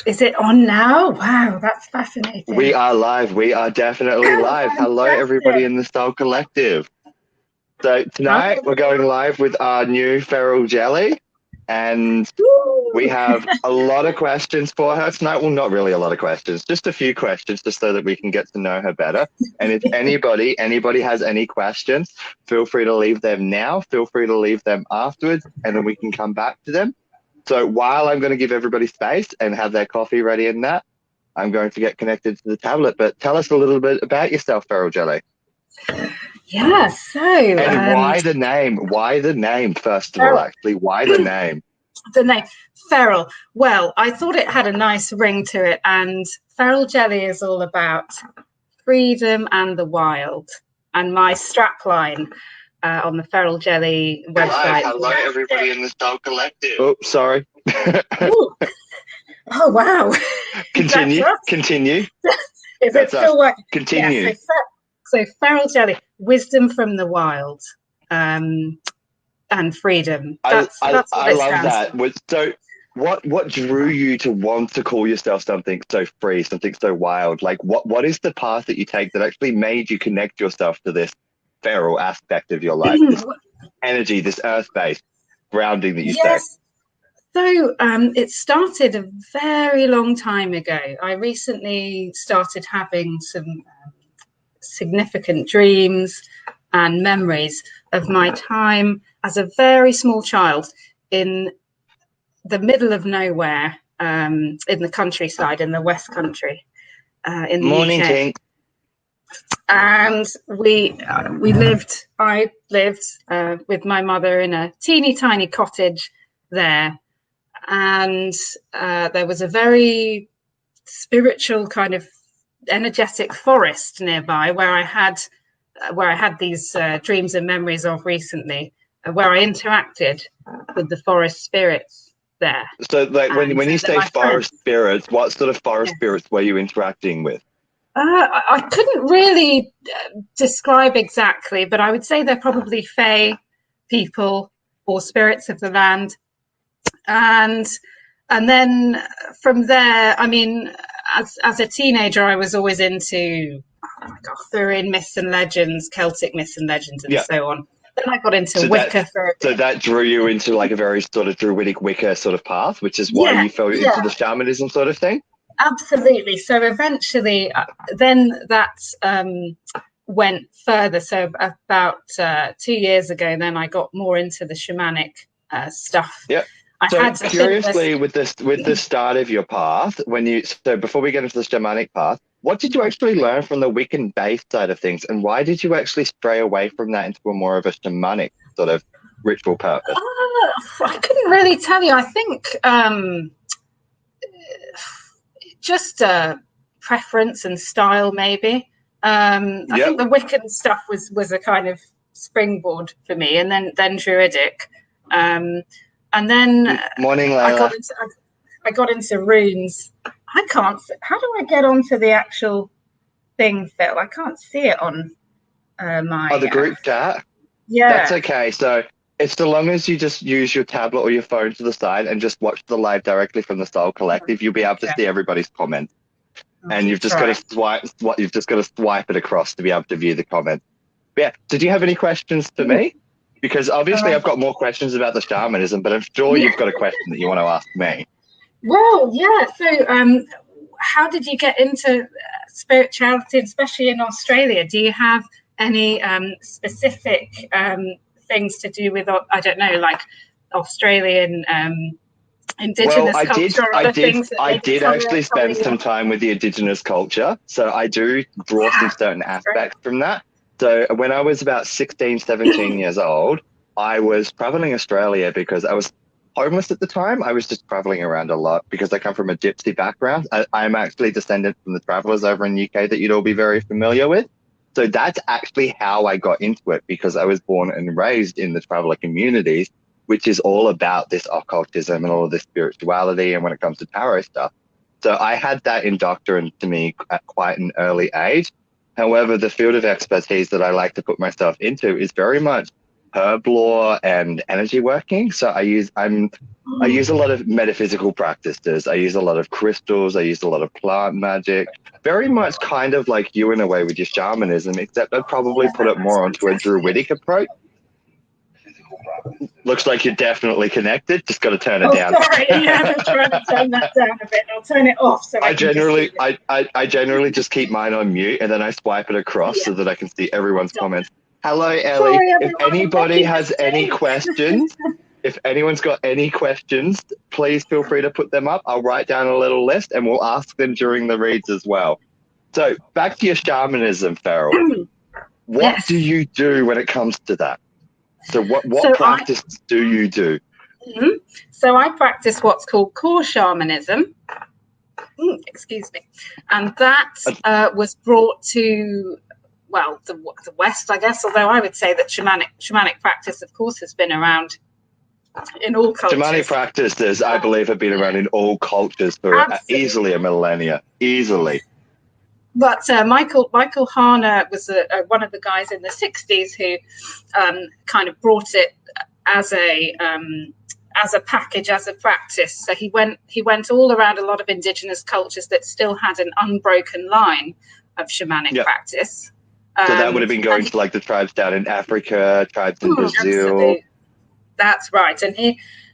Is it on now? Wow, that's We fascinating. are live. We are definitely Oh, live. Hello, everybody fantastic. in the Soul Collective. So Hi. tonight we're going live with our new feral jelly, and we Woo. have a lot of questions for her tonight. Well, not really a lot of questions, just a few questions, just so that we can get to know her better. And if anybody has any questions, feel free to leave them now. Feel free to leave them afterwards, and then we can come back to them. So while I'm going to give everybody space and have their coffee ready and that, I'm going to get connected to the tablet. But tell us a little bit about yourself, Feral Jelly. Yeah, so And why the name? Why the name, first of all, feral, actually? Why the name? the name feral. Well, I thought it had a nice ring to it, and feral jelly is all about freedom and the wild. And my strapline on the feral jelly website. Hello, everybody in the Soul Collective. Oh, sorry. Ooh. Oh wow! That's Continue. us. Continue. Is it That's us. still working? Continue. Yeah. So feral jelly, wisdom from the wild, and freedom. That's what I it love stands that. for. So, what drew you to want to call yourself something so free, something so wild? Like, what is the path that you take that actually made you connect yourself to this feral aspect of your life, this energy, this earth-based grounding that you say? Yes. So it started a very long time ago. I recently started having some significant dreams and memories of my time as a very small child in the middle of nowhere, in the countryside in the West Country, in the Morning, UK. Tink. And I lived with my mother in a teeny tiny cottage there. And there was a very spiritual kind of energetic forest nearby where I had these dreams and memories of recently, where I interacted with the forest spirits there. So, like, And when you they're say my friends. forest spirits, what sort of forest Yeah. spirits were you interacting with? I couldn't really describe exactly, but I would say they're probably fae people or spirits of the land. And and then from there, I mean, as a teenager, I was always into like Arthurian myths and legends, Celtic myths and legends, and Yeah. so on. Then I got into So Wicca for a bit. that drew you into like a very sort of druidic Wicca sort of path, which is why Yeah, you fell into yeah, the shamanism sort of thing. absolutely. So eventually, then that went further. So about 2 years ago, then I got more into the shamanic stuff. Yeah. I So had a bit of curiously, with the start of your path, so before we get into the shamanic path, what did you actually learn from the Wiccan based side of things, and why did you actually stray away from that into a more of a shamanic sort of ritual purpose? I couldn't really tell you. I think just preference and style, maybe. I Yep. think the Wiccan stuff was a kind of springboard for me, and then Druidic, and then Morning, I got Layla. into I got into runes. I can't. How do I get onto the actual thing, Phil? I can't see it on Oh, my. the group chat. That's Yeah. okay. So it's so long as you just use your tablet or your phone to the side and just watch the live directly from the Soul Collective, you'll be able to Okay. see everybody's comments. I'll And you've just got to try. swipe what you've just got to swipe it across to be able to view the comments. But yeah, did you have any questions for me? Because obviously Uh, I've got more questions about the shamanism, but I'm sure yeah. you've got a question that you want to ask me. Well, yeah. So, how did you get into spirituality, especially in Australia? Do you have any specific things to do with, I don't know, like Australian Well, Indigenous culture or other things that I maybe did actually spend something some time with the Indigenous culture. So I do draw some yeah, certain that's great. aspects from that. So when I was about 16, 17 years old, I was traveling Australia because I was homeless at the time. I was just traveling around a lot because I come from a gypsy background. I'm actually descendant from the travelers over in UK that you'd all be very familiar with. So that's actually how I got into it because I was born and raised in the traveler communities, which is all about this occultism and all of this spirituality and when it comes to tarot stuff. So I had that indoctrinated to me at quite an early age. However, the field of expertise that I like to put myself into is very much herb lore and energy working. So I use a lot of metaphysical practices. I use a lot of crystals. I use a lot of plant magic. Very much kind of like you in a way with your shamanism, except I'd probably put it more onto a druidic approach. Looks like you're definitely connected. Just got to turn it down. Sorry, yeah, I'm trying to turn that down a bit. I'll turn it off. So I generally just keep mine on mute, and then I swipe it across so that I can see everyone's comments. Hello, Ellie. Sorry, if anybody has any questions, if anyone's got any questions, please feel free to put them up. I'll write down a little list, and we'll ask them during the reads as well. So back to your shamanism, Farrell. What do you do when it comes to that? So what practice do you do? So I practice what's called core shamanism. Excuse me. And that was brought to, well, the West, I guess, although I would say that shamanic practice, of course, has been around in all cultures. Shamanic practices, I believe, have been around in all cultures for easily a millennia. Easily. But Michael Harner was one of the guys in the 60s who kind of brought it as a package, as a practice. So he went all around a lot of indigenous cultures that still had an unbroken line of shamanic practice. So that would have been going to like the tribes down in Africa, tribes in Brazil. Absolutely. That's right. And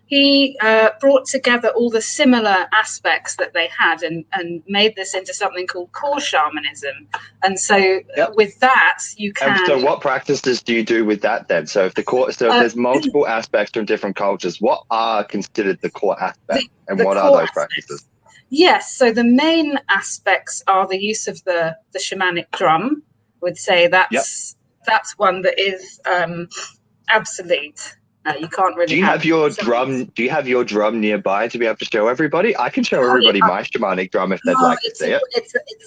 he brought together all the similar aspects that they had and made this into something called core shamanism. And so with that, you can... So what practices do you do with that then? So if there's multiple aspects from different cultures, what are considered the core aspects and what are those practices? Yes, so the main aspects are the use of the shamanic drum. I would say that's one that is absolute. You can't really. Do you have your drum nearby to be able to show everybody? I can show everybody my shamanic drum if they'd like to see it.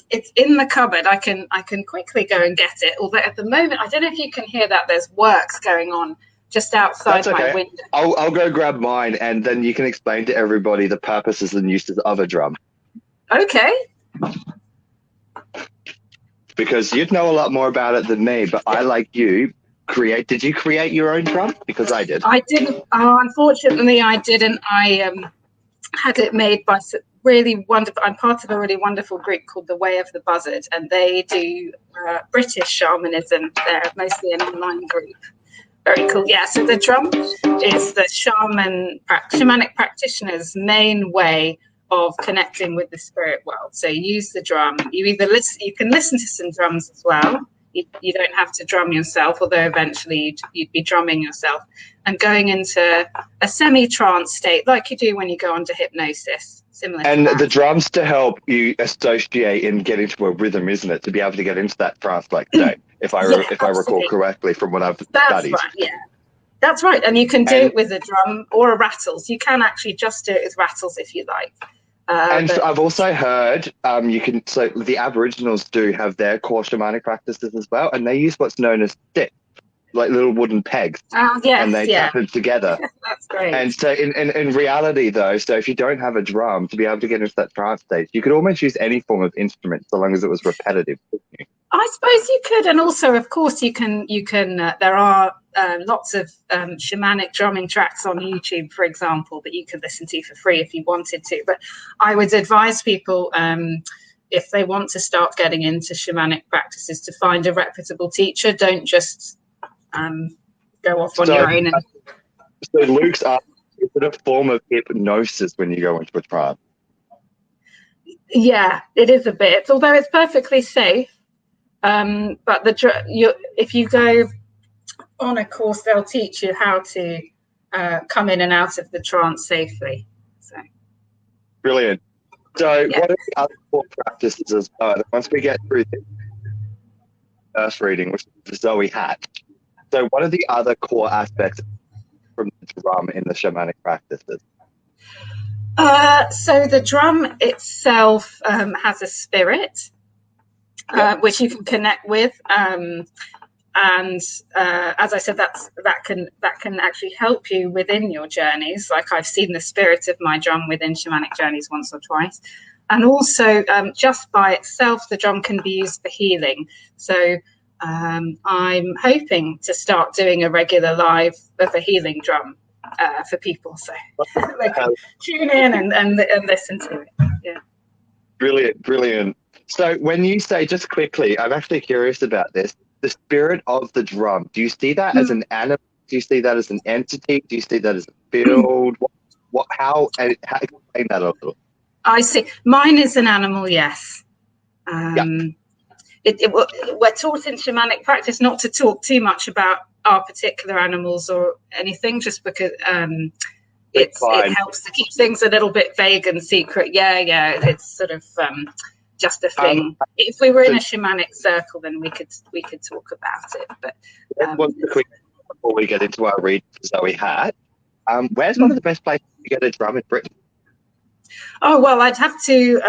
It's in the cupboard. I can quickly go and get it. Although at the moment, I don't know if you can hear that. There's works going on just outside my window. I'll go grab mine, and then you can explain to everybody the purposes and uses of a drum. Okay. Because you'd know a lot more about it than me, but I, like you, did you create your own drum? Because I did. I didn't. Unfortunately, I didn't. I had it made by really wonderful. I'm part of a really wonderful group called the Way of the Buzzard, and they do British shamanism. They're mostly an online group. Very cool. Yeah. So the drum is the shamanic practitioner's main way of connecting with the spirit world. So you use the drum. You can listen to some drums as well. You don't have to drum yourself, although eventually you'd be drumming yourself and going into a semi-trance state like you do when you go into hypnosis. Similar and to that. The drums to help you associate and get into a rhythm, isn't it? To be able to get into that trance-like state, if I recall correctly from what I've studied. Right, yeah. That's right. And you can do it with a drum or a rattles. You can actually just do it with rattles if you like. I've also heard so the Aboriginals do have their core shamanic practices as well, and they use what's known as sticks, like little wooden pegs, and they tap them together. That's great. And so in reality, though, so if you don't have a drum to be able to get into that trance state, you could almost use any form of instrument so long as it was repetitive. I suppose you could, and also, of course, you can. There are lots of shamanic drumming tracks on YouTube, for example, that you could listen to for free if you wanted to. But I would advise people, if they want to start getting into shamanic practices, to find a reputable teacher. Don't just go off on your own. So Luke's asking, is it a form of hypnosis when you go into a trance? Yeah, it is a bit, although it's perfectly safe. But if you go on a course, they'll teach you how to come in and out of the trance safely. So brilliant. So what are the other core practices as well? Once we get through the first reading, which is Zoe Hatch. So what are the other core aspects from the drum in the shamanic practices? So the drum itself has a spirit, which you can connect with, and as I said, that can actually help you within your journeys. Like I've seen the spirit of my drum within shamanic journeys once or twice, and also just by itself, the drum can be used for healing. So I'm hoping to start doing a regular live of a healing drum for people, so they can tune in and listen to it. Yeah. Brilliant. So when you say, just quickly, I'm actually curious about this, the spirit of the drum, do you see that as an animal? Do you see that as an entity? Do you see that as a field? How explain that a little? I see. Mine is an animal, yes. Yeah. We're taught in shamanic practice not to talk too much about our particular animals or anything, just because it helps to keep things a little bit vague and secret. Yeah, it's sort of just a thing. If we were in a shamanic circle, then we could talk about it. But before we get into our read for Zoe Hat, where's one of the best places to get a drum in Britain? Oh, well, I'd have to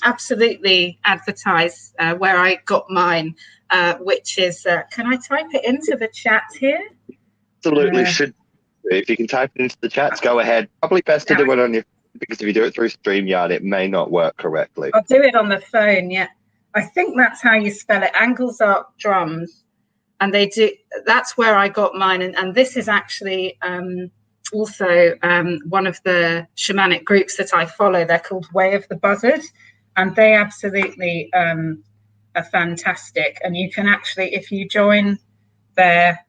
absolutely advertise where I got mine, which is, can I type it into the chat here? Absolutely should. If you can type it into the chats, go ahead. Probably best to do it on your phone, because if you do it through StreamYard, it may not work correctly. I'll do it on the phone, yeah. I think that's how you spell it, Angles Art Drums. And they do, that's where I got mine. And this is actually also one of the shamanic groups that I follow. They're called Way of the Buzzard, and they absolutely are fantastic. And you can actually, if you join their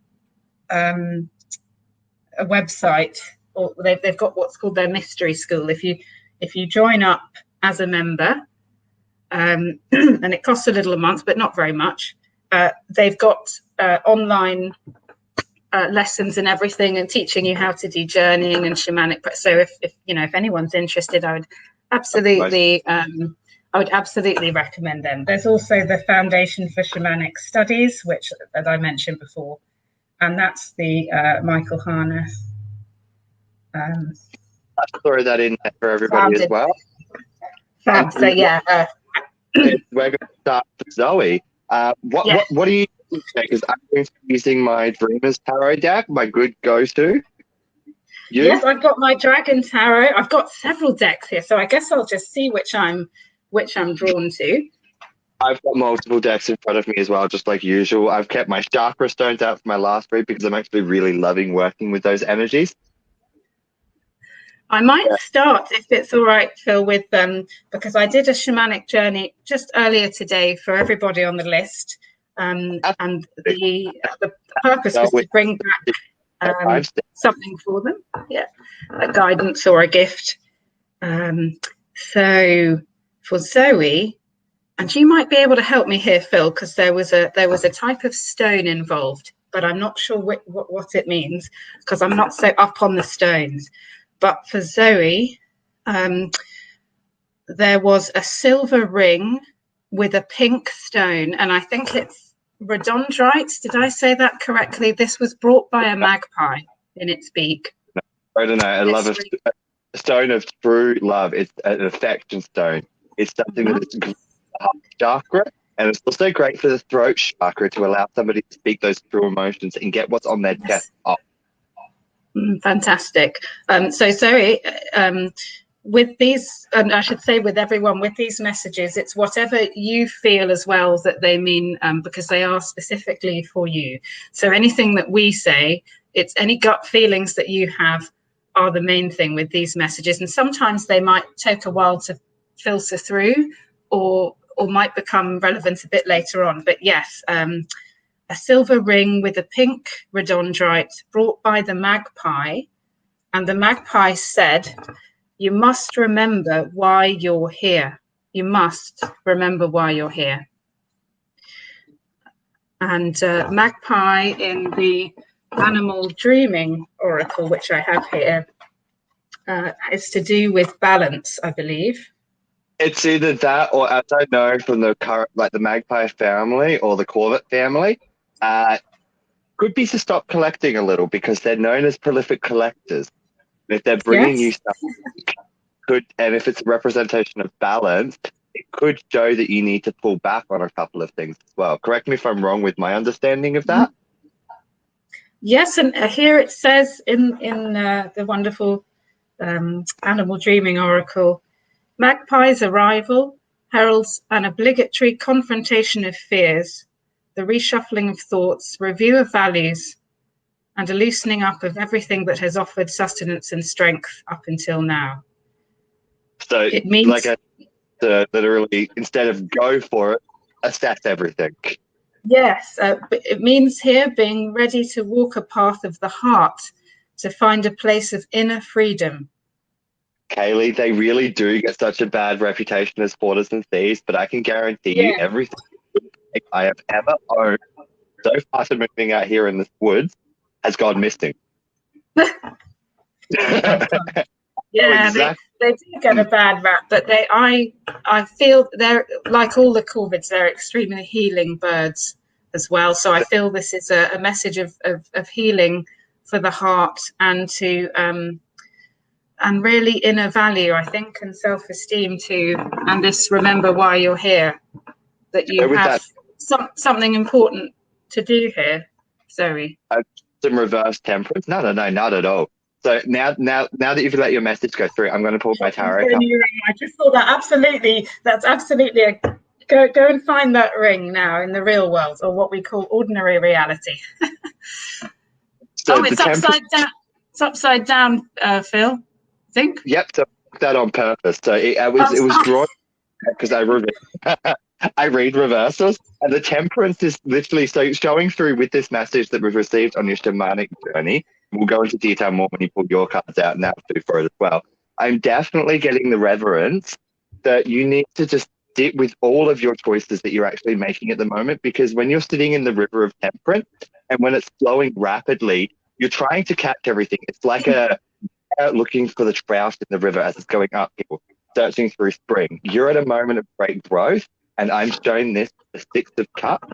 a website, or they've got what's called their mystery school. If you join up as a member, and it costs a little a month, but not very much, they've got online lessons and everything, and teaching you how to do journeying and shamanic. So if anyone's interested, I would absolutely recommend them. There's also the Foundation for Shamanic Studies, that I mentioned before, and that's the Michael Harness. I'll throw that in there for everybody as well. So yeah, we're going to start with Zoe. What do you think? Because I'm going to be using my Dreamer's Tarot deck, my good go-to. Yes, I've got my Dragon Tarot. I've got several decks here, so I guess I'll just see which I'm drawn to. I've got multiple decks in front of me as well, just like usual. I've kept my chakra stones out for my last read because I'm actually really loving working with those energies. I might start, if it's all right, Phil, with because I did a shamanic journey just earlier today for everybody on the list, and the purpose was to bring back something for them, a guidance or a gift. So for Zoe. And you might be able to help me here, Phil, because there was a type of stone involved, but I'm not sure what it means, because I'm not so up on the stones. But for Zoe, there was a silver ring with a pink stone, and I think it's rhododendrite. Did I say that correctly? This was brought by a magpie in its beak. I don't know. I love a stone of true love. It's an affection stone. It's something that is chakra, and it's also great for the throat chakra to allow somebody to speak those true emotions and get what's on their chest up. Fantastic. So Zoe, with these, and I should say with everyone, with these messages, it's whatever you feel as well that they mean, because they are specifically for you. So anything that we say, it's any gut feelings that you have are the main thing with these messages. And sometimes they might take a while to filter through, or might become relevant a bit later on. But yes, a silver ring with a pink rhododendrite brought by the magpie. And the magpie said, you must remember why you're here. You must remember why you're here. And magpie in the Animal Dreaming Oracle, which I have here, is to do with balance, I believe. It's either that, or as I know from the current, like the magpie family or the corvet family, could be to stop collecting a little, because they're known as prolific collectors. And if they're bringing you stuff, and if it's a representation of balance, it could show that you need to pull back on a couple of things as well. Correct me if I'm wrong with my understanding of that. Yes, and here it says in the wonderful Animal Dreaming Oracle, magpie's arrival heralds an obligatory confrontation of fears, the reshuffling of thoughts, review of values, and a loosening up of everything that has offered sustenance and strength up until now. So it means, like literally, instead of go for it, assess everything. Yes, it means here being ready to walk a path of the heart to find a place of inner freedom. Kaylee, they really do get such a bad reputation as hoarders and thieves, but I can guarantee you everything I have ever owned so far to moving out here in the woods has gone missing. Yeah, exactly. They do get a bad rap, but I feel they're, like all the corvids, they're extremely healing birds as well. So I feel this is a message of healing for the heart and to and really inner value, I think, and self-esteem too. And this, remember why you're here, that you have something important to do here, Zoe. Some reverse temperance? No, not at all. So now that you've let your message go through, I'm going to pull my tarot card. I just thought that that's absolutely a go and find that ring now in the real world, or what we call ordinary reality. So it's upside down. It's upside down, Phil. I think. Yep. So I took that on purpose. So it was drawn because I read reversals, and the temperance is literally so showing through with this message that we've received on your shamanic journey. We'll go into detail more when you pull your cards out, and that'll do for it as well. I'm definitely getting the reverence that you need to just sit with all of your choices that you're actually making at the moment, because when you're sitting in the river of temperance and when it's flowing rapidly, you're trying to catch everything. It's like looking for the trout in the river as it's going uphill, searching through spring. You're at a moment of great growth, and I'm showing this, the Six of Cups.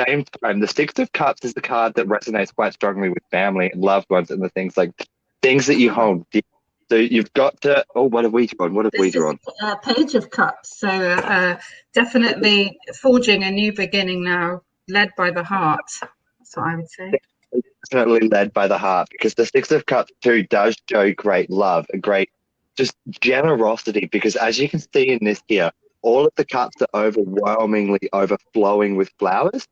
Same time, the Six of Cups is the card that resonates quite strongly with family and loved ones and the things that you hold dear. So you've got to, what have we drawn? Page of Cups. So definitely forging a new beginning now, led by the heart. That's what I would say. Definitely led by the heart, because the Six of Cups too does show great love, a great just generosity, because as you can see in this here, all of the cups are overwhelmingly overflowing with flowers,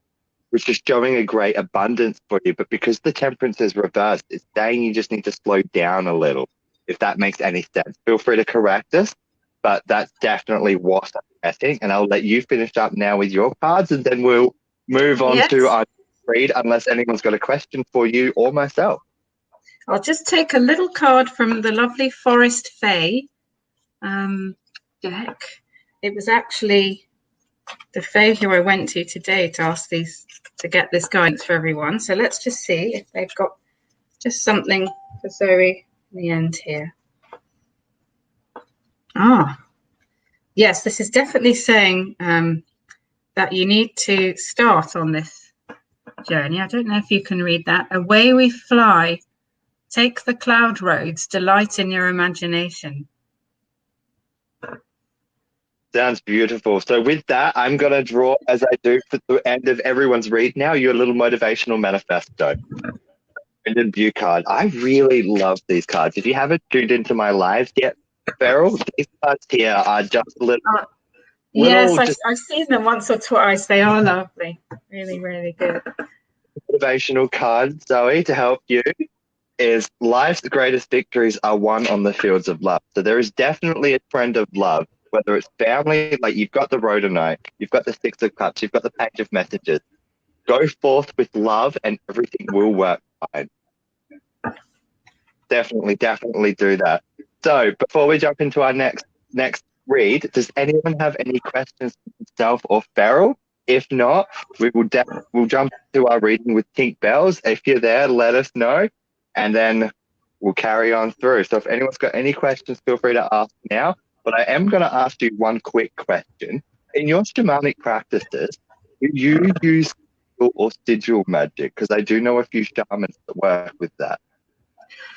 which is showing a great abundance for you. But because the temperance is reversed, it's saying you just need to slow down a little, if that makes any sense. Feel free to correct us, but that's definitely what I'm getting. And I'll let you finish up now with your cards, and then we'll move on to our read, unless anyone's got a question for you or myself. I'll just take a little card from the lovely Forest Fae deck. It was actually the Fae who I went to today to ask to get this guidance for everyone. So let's just see if they've got just something for Zoe in the end here. Yes, this is definitely saying that you need to start on this journey. I don't know if you can read that. Away we fly, take the cloud roads, delight in your imagination. Sounds beautiful. So with that, I'm going to draw, as I do for the end of everyone's read now, your little motivational manifesto. And view card. I really love these cards. If you haven't tuned into my lives yet, Beryl, these cards here are just a little... Yes, I've seen them once or twice. They are lovely. Really, really good. Motivational card, Zoe, to help you is life's greatest victories are won on the fields of love. So there is definitely a trend of love, whether it's family, like you've got the Rhodonite, you've got the Six of Cups, you've got the Page of Messages. Go forth with love and everything will work fine. Definitely do that. So before we jump into our next read, does anyone have any questions for himself or Farrell? If not, we'll jump to our reading with Pink Bells. If you're there, let us know, and then we'll carry on through. So if anyone's got any questions, feel free to ask now. But I am going to ask you one quick question. In your shamanic practices, do you use or sigil magic? Because I do know a few shamans that work with that.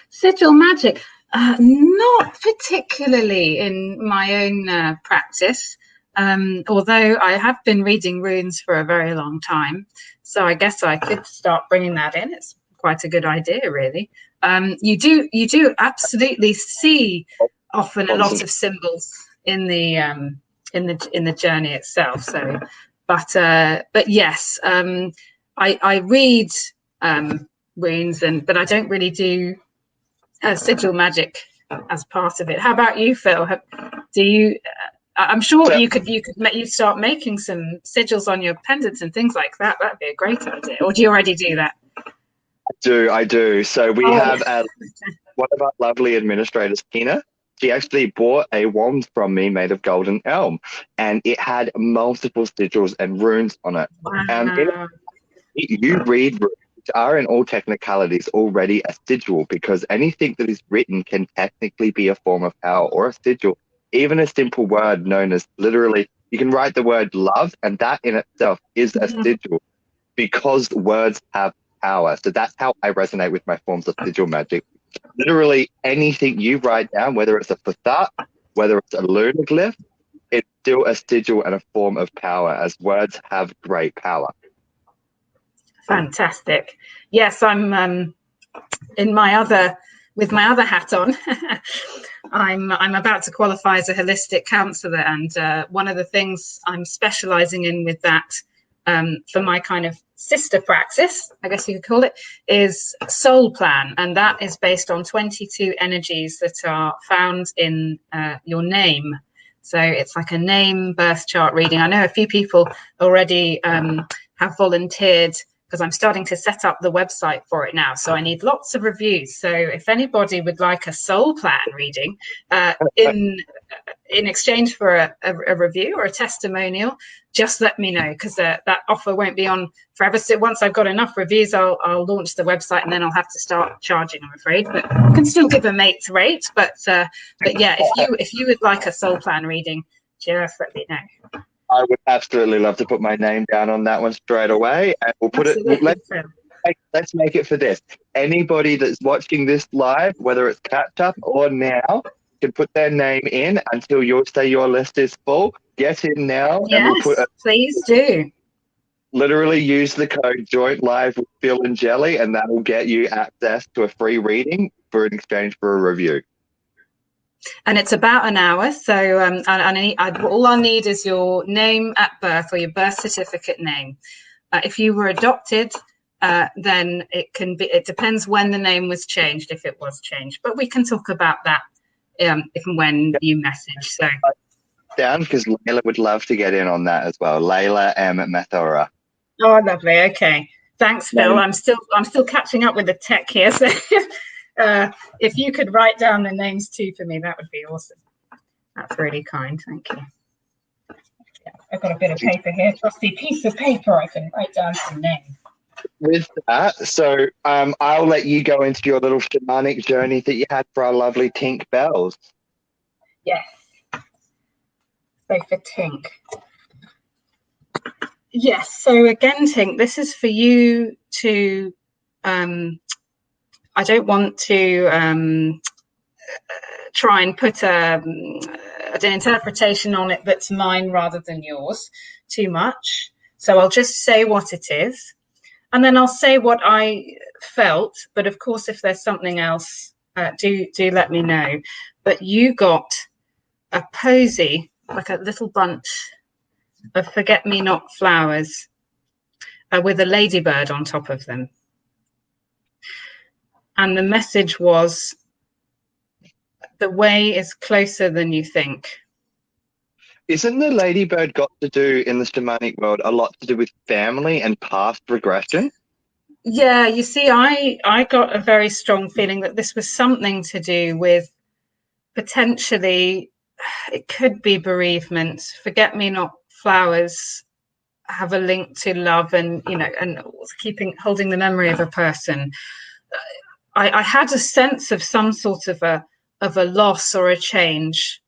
Sigil magic? Not particularly in my own practice, although I have been reading runes for a very long time. So I guess I could start bringing that in. It's quite a good idea, really. You do absolutely see often a lot of symbols in the journey itself. So, But yes, I read runes, but I don't really do sigil magic as part of it. How about you, Phil? Do you? I'm sure you could start making some sigils on your pendants and things like that. That'd be a great idea. Or do you already do that? I do. So we have one of our lovely administrators, Tina. She actually bought a wand from me made of golden elm, and it had multiple sigils and runes on it. Wow. You read runes, which are in all technicalities already a sigil, because anything that is written can technically be a form of power or a sigil. Even a simple word known as, literally, you can write the word love, and that in itself is a sigil, because words have power. So that's how I resonate with my forms of sigil magic. Literally anything you write down, whether it's a facade, whether it's a lunaglyph, it's still a sigil and a form of power, as words have great power. Fantastic. Yes, I'm with my other hat on. I'm about to qualify as a holistic counsellor, and one of the things I'm specialising in with that for my kind of sister practice, I guess you could call it, is soul plan, and that is based on 22 energies that are found in your name. So it's like a name birth chart reading. I know a few people already have volunteered, because I'm starting to set up the website for it now. So I need lots of reviews. So if anybody would like a soul plan reading in exchange for a review or a testimonial, just let me know, because that offer won't be on forever. So once I've got enough reviews, I'll launch the website, and then I'll have to start charging, I'm afraid. But I can still give a mate's rate. But yeah, if you would like a soul plan reading, just let me know. I would absolutely love to put my name down on that one straight away, and we'll put let's make it for this. Anybody that's watching this live, whether it's catch up or now, can put their name in until you say your list is full. Get in now. Yes, and please do. Literally use the code Joint Live with Phil and Jelly, and that will get you access to a free reading in exchange for a review. And it's about an hour. So all I need is your name at birth, or your birth certificate name. If you were adopted, then it depends when the name was changed, if it was changed. But we can talk about that if and when you message. So down, because Layla would love to get in on that as well. Layla M. Mathora. Oh, lovely. Okay. Thanks, Phil. I'm still catching up with the tech here. So if you could write down the names too for me, that would be awesome. That's really kind. Thank you. Yeah, I've got a bit of paper here, trusty piece of paper. I can write down some names. With that, so I'll let you go into your little shamanic journey that you had for our lovely Tink Bells. Yes. So for Tink. Yes. So again, Tink, this is for you to. I don't want to try and put an interpretation on it that's mine rather than yours too much. So I'll just say what it is, and then I'll say what I felt. But of course, if there's something else, do let me know. But you got a posy, like a little bunch of forget-me-not flowers with a ladybird on top of them. And the message was, the way is closer than you think. Isn't the ladybird got to do in the shamanic world a lot to do with family and past regression? Yeah, you see, I got a very strong feeling that this was something to do with potentially, it could be bereavement. Forget-me-not flowers have a link to love and, and holding the memory of a person. I had a sense of some sort of a loss or a change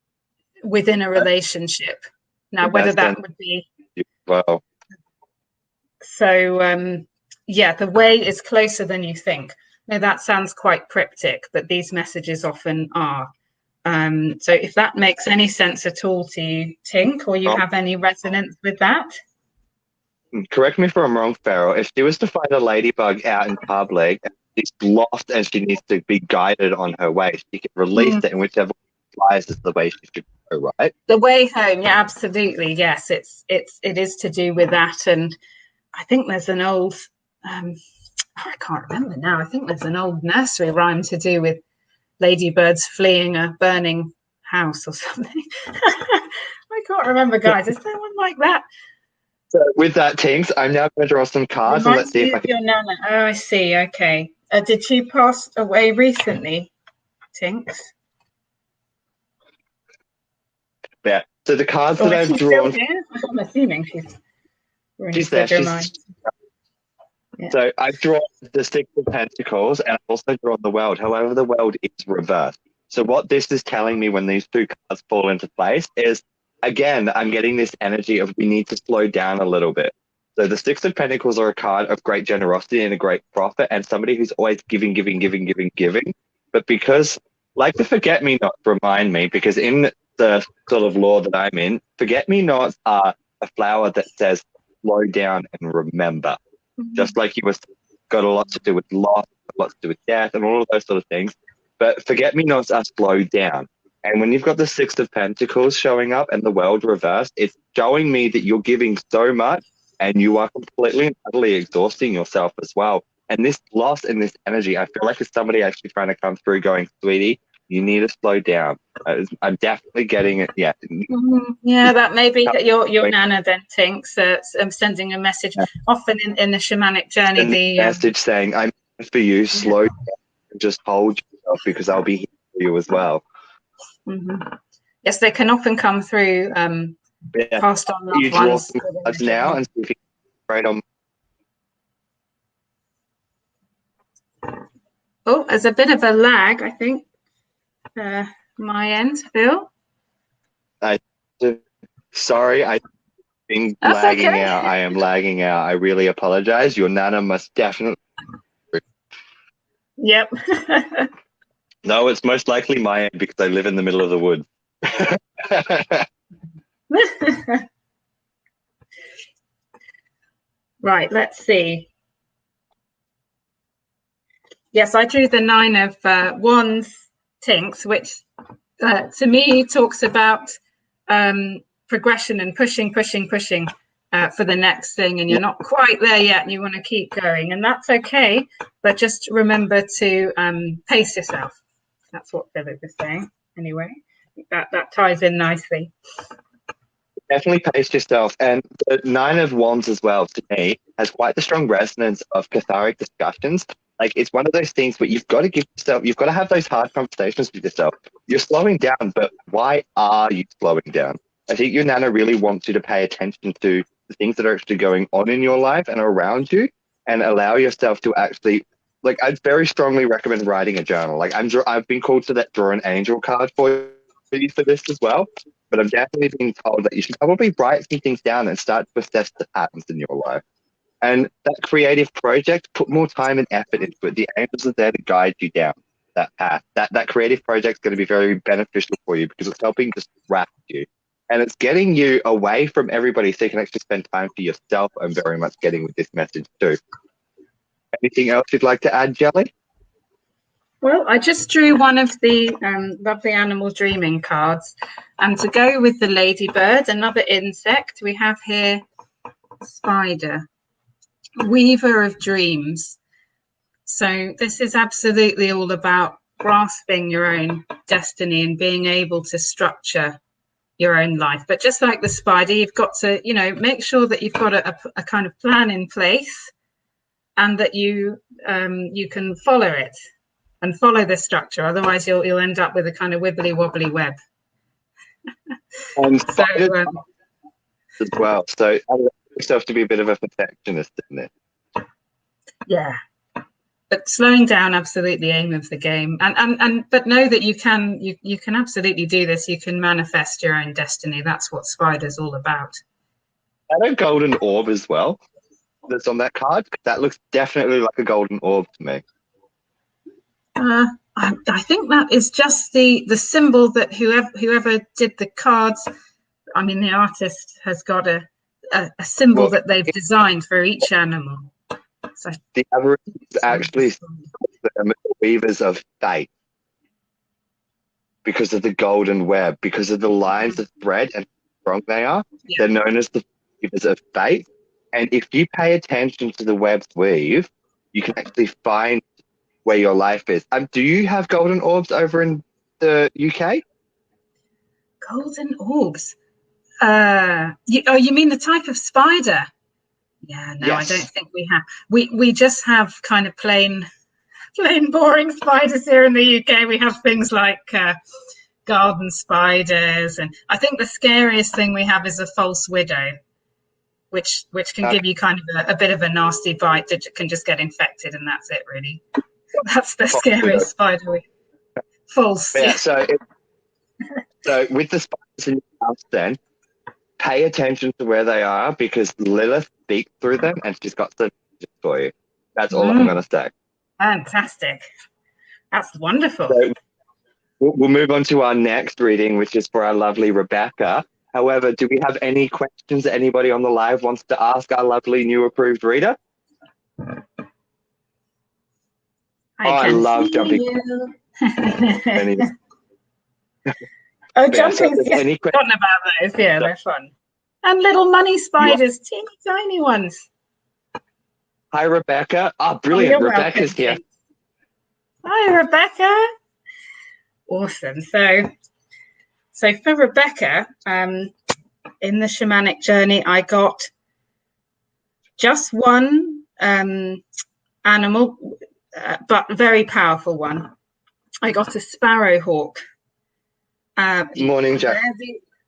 within a relationship. Now, whether that would be. Wow. So, yeah, the way is closer than you think. Now, that sounds quite cryptic, but these messages often are. So if that makes any sense at all to you, Tink, or you have any resonance with that? Correct me if I'm wrong, Farrell. If she was to find a ladybug out in public, she's lost and she needs to be guided on her way, she can release it, and whichever flies is the way she should right? The way home, yeah, absolutely, yes. It is to do with that, and I think there's an old, I can't remember now. I think there's an old nursery rhyme to do with ladybirds fleeing a burning house or something. I can't remember, guys. Is there one like that? So with that, Tinks, I'm now going to draw some cards and let's see if I can. Your nana. Oh, I see. Okay. Did she pass away recently, Tinks? Yeah. So the cards Or that is I've she still drawn. here? I'm assuming She's there. Yeah. So I've drawn the Six of Pentacles and I've also drawn the World. However, the World is reversed. So what this is telling me when these two cards fall into place is, again, I'm getting this energy of we need to slow down a little bit. So the Six of Pentacles are a card of great generosity and a great prophet and somebody who's always giving. But because, like the forget-me-nots remind me, because in the sort of law that I'm in, forget-me-nots are a flower that says slow down and remember. Just like you were, got a lot to do with loss, a lot to do with death, and all of those sort of things. But forget-me-nots are slowed down. And when you've got the Six of Pentacles showing up and the World reversed, it's showing me that you're giving so much and you are completely and utterly exhausting yourself as well. And this loss and this energy, I feel like it's somebody actually trying to come through going, sweetie, you need to slow down. I'm definitely getting it. Yeah. Yeah, that may be your nana then, Tinks. I'm sending a message. Yeah. Often in the shamanic journey, and the message saying, I'm for you, slow down and just hold yourself because I'll be here for you as well. Mm-hmm. Yes, they can often come through passed on loved you draw ones. some cards now and see if you can write on. Oh, there's a bit of a lag, I think. My end, Phil. Sorry, I've been lagging out. I am lagging out. I really apologize. Your nana must definitely. Yep. No, it's most likely my end because I live in the middle of the woods. Right, let's see. Yes, I drew the Nine of Wands, Tinks, which to me talks about progression and pushing for the next thing, and you're not quite there yet and you want to keep going, and that's okay, but just remember to pace yourself. That's what Philip is saying anyway. That ties in nicely. Definitely pace yourself. And the Nine of Wands as well, to me, has quite the strong resonance of cathartic discussions. Like, it's one of those things where you've got to give yourself, you've got to have those hard conversations with yourself. You're slowing down, but why are you slowing down? I think your nana really wants you to pay attention to the things that are actually going on in your life and around you, and allow yourself to actually, like, I'd very strongly recommend writing a journal. Like, I've been called to draw an angel card for you for this as well. But I'm definitely being told that you should probably write some things down and start to assess the patterns in your life. And that creative project, put more time and effort into it. The angels are there to guide you down that path. That creative project is going to be very beneficial for you because it's helping distract you. And it's getting you away from everybody so you can actually spend time for yourself. I'm very much getting with this message too. Anything else you'd like to add, Jelly? Well, I just drew one of the lovely animal dreaming cards. And to go with the ladybird, another insect, we have here spider, weaver of dreams. So this is absolutely all about grasping your own destiny and being able to structure your own life. But just like the spider, you've got to, make sure that you've got a kind of plan in place and that you can follow it. And follow the structure, otherwise you'll end up with a kind of wibbly wobbly web. And so, as well. So I want yourself to be a bit of a perfectionist in it. Yeah, but slowing down, absolutely aim of the game. And but know that you can absolutely do this. You can manifest your own destiny. That's what Spider's all about. And a golden orb as well. That's on that card. That looks definitely like a golden orb to me. I think that is just the symbol that whoever did the cards, I mean, the artist has got a symbol that they've designed for each animal. So the average is actually the weavers of fate. because of the golden web, because of the lines of thread and how strong they are. Yeah. They're known as the weavers of fate. And if you pay attention to the web's weave, you can actually find where your life is. Do you have golden orbs over in the UK? Golden orbs. You mean the type of spider? Yeah, no, yes. I don't think we have. We just have kind of plain boring spiders here in the UK. We have things like garden spiders, and I think the scariest thing we have is a false widow, which can give you kind of a bit of a nasty bite that can just get infected, and that's it, really. That's the scariest spider. False. Yeah. So with the spiders in your house, then pay attention to where they are, because Lilith speaks through them, and she's got some messages for you. That's all I'm going to say. Fantastic. That's wonderful. So we'll move on to our next reading, which is for our lovely Rebecca. However, do we have any questions that anybody on the live wants to ask our lovely new approved reader? I love jumping. Jumping. Forgotten about those. Yeah, they're fun. And little money spiders, teeny tiny ones. Hi, Rebecca. Oh, brilliant. Rebecca's here. Hi, Rebecca. Awesome. So for Rebecca, in the shamanic journey, I got just one animal, but very powerful one. I got a sparrowhawk. Morning, Jack.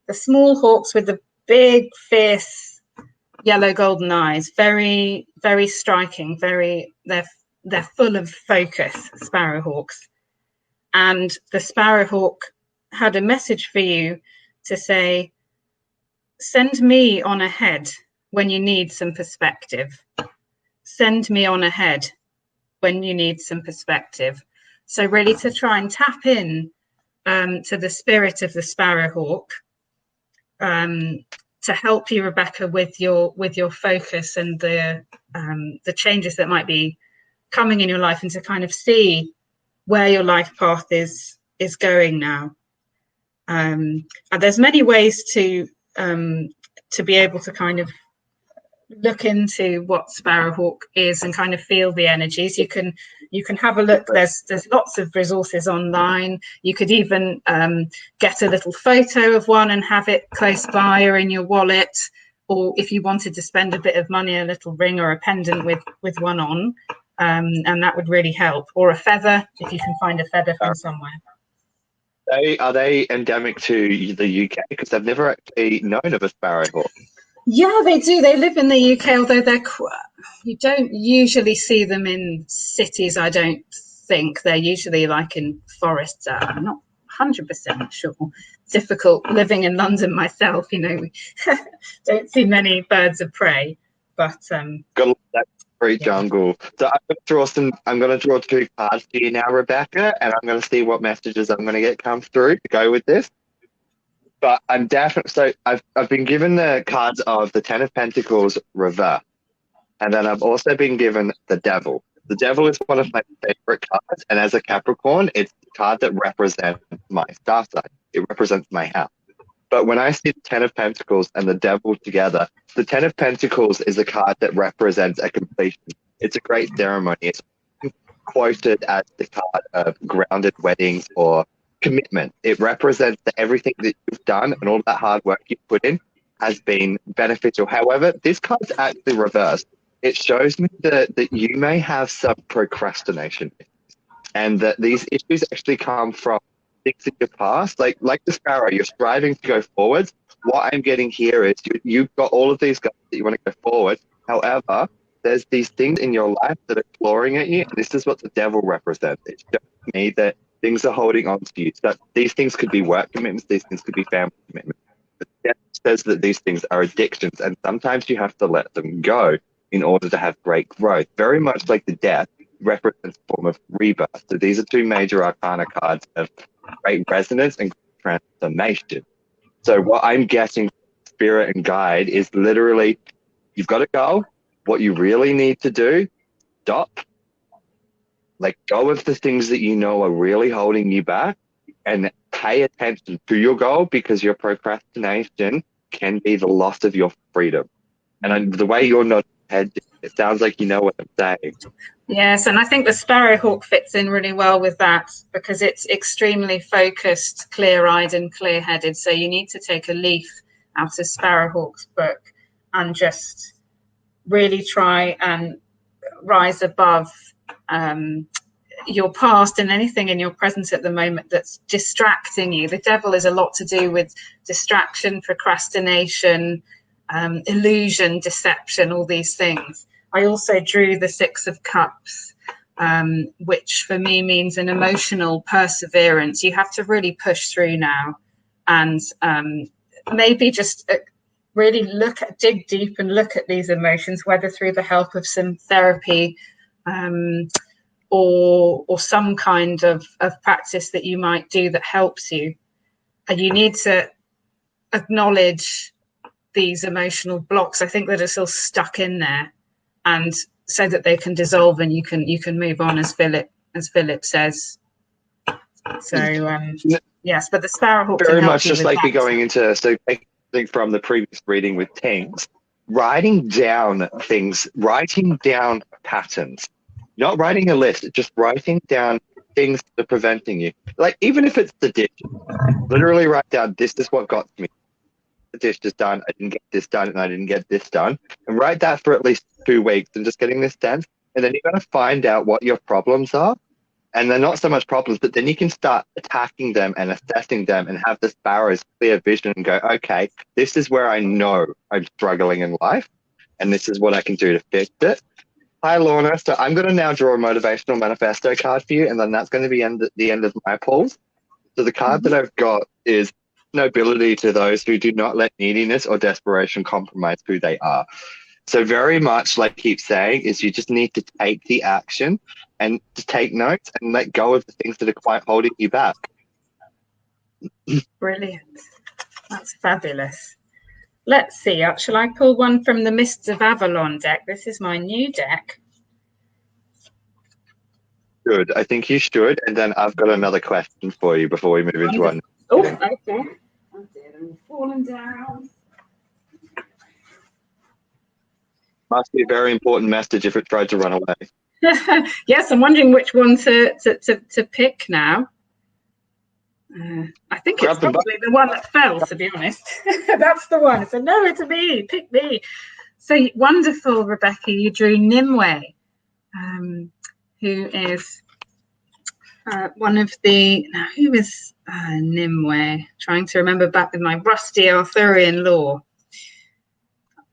The small hawks with the big, fierce, yellow golden eyes. Very, very striking. They're full of focus, sparrowhawks. And the sparrowhawk had a message for you to say, send me on ahead when you need some perspective. Send me on ahead when you need some perspective. So really to try and tap in to the spirit of the sparrowhawk, to help you, Rebecca, with your focus and the changes that might be coming in your life, and to kind of see where your life path is going now. And there's many ways to be able to kind of look into what sparrowhawk is and kind of feel the energies. You can have a look. There's lots of resources online. You could even get a little photo of one and have it close by or in your wallet, or if you wanted to spend a bit of money, a little ring or a pendant with one on, and that would really help. Or a feather, if you can find a feather from somewhere. Are they endemic to the UK? Because I've never actually known of a sparrowhawk. Yeah, they do. They live in the UK, although you don't usually see them in cities, I don't think. They're usually like in forests. I'm not 100% sure. Difficult living in London myself, we don't see many birds of prey. But got that great jungle. So I'm going to draw two cards for you now, Rebecca, and I'm going to see what messages I'm going to get come through to go with this. But I'm definitely, so I've been given the cards of the Ten of Pentacles reverse, and then I've also been given the Devil. The Devil is one of my favorite cards, and as a Capricorn, it's the card that represents my star sign. It represents my house. But when I see the Ten of Pentacles and the Devil together, the Ten of Pentacles is a card that represents a completion. It's a great ceremony. It's quoted as the card of grounded weddings or commitment. It represents that everything that you've done and all that hard work you've put in has been beneficial. However, this card's actually reversed. It shows me that you may have some procrastination, and that these issues actually come from things in your past. Like the sparrow, you're striving to go forwards. What I'm getting here is you've got all of these goals that you want to go forward. However, there's these things in your life that are clawing at you, and this is what the Devil represents. It shows me that things are holding on to you. So these things could be work commitments, these things could be family commitments. But the Devil says that these things are addictions, and sometimes you have to let them go in order to have great growth. Very much like the Death represents a form of rebirth. So these are two major arcana cards of great resonance and transformation. So what I'm getting from Spirit and Guide is literally, you've got a goal. What you really need to do, stop, let go of the things that you know are really holding you back, and pay attention to your goal, because your procrastination can be the loss of your freedom. And the way you're not head, it sounds like you know what I'm saying. Yes, and I think the sparrowhawk fits in really well with that, because it's extremely focused, clear-eyed and clear-headed. So you need to take a leaf out of Sparrowhawk's book and just really try and rise above your past and anything in your present at the moment that's distracting you. The devil is a lot to do with distraction, procrastination, illusion, deception, all these things. I also drew the Six of Cups, which for me means an emotional perseverance. You have to really push through now, and maybe just really dig deep and look at these emotions, whether through the help of some therapy or some kind of practice that you might do that helps you. And you need to acknowledge these emotional blocks, I think, that are still stuck in there, and so that they can dissolve and you can move on, as Philip says. So yes, but the sparrowhawk very can help much you just with like that. we're going into, so taking from the previous reading with teens, writing down things, writing down patterns, not writing a list, just writing down things that are preventing you. Like, even if it's the dish, literally write down, this is what got me. The dish is done, I didn't get this done, and I didn't get this done. And write that for at least 2 weeks and just getting this sense. And then you're going to find out what your problems are. And they're not so much problems, but then you can start attacking them and assessing them and have the sparrow's clear vision and go, okay, this is where I know I'm struggling in life, and this is what I can do to fix it. Hi, Lorna. So I'm going to now draw a motivational manifesto card for you, and then that's going to be the end of my pulls. So the card that I've got is nobility to those who do not let neediness or desperation compromise who they are. So very much like I keep saying, is you just need to take the action and to take notes and let go of the things that are quite holding you back. Brilliant. That's fabulous. Let's see. Shall I pull one from the Mists of Avalon deck? This is my new deck. Good. I think you should. And then I've got another question for you before we move into one. Oh, okay. Oh dear, I'm falling down. Must be a very important message if it tried to run away. Yes, I'm wondering which one to pick now. I think it's probably the one that fell, to be honest. That's the one. So no, it's me. Pick me. So wonderful, Rebecca. You drew Nimue, who is one of the. Now, who is Nimue? Trying to remember back with my rusty Arthurian lore.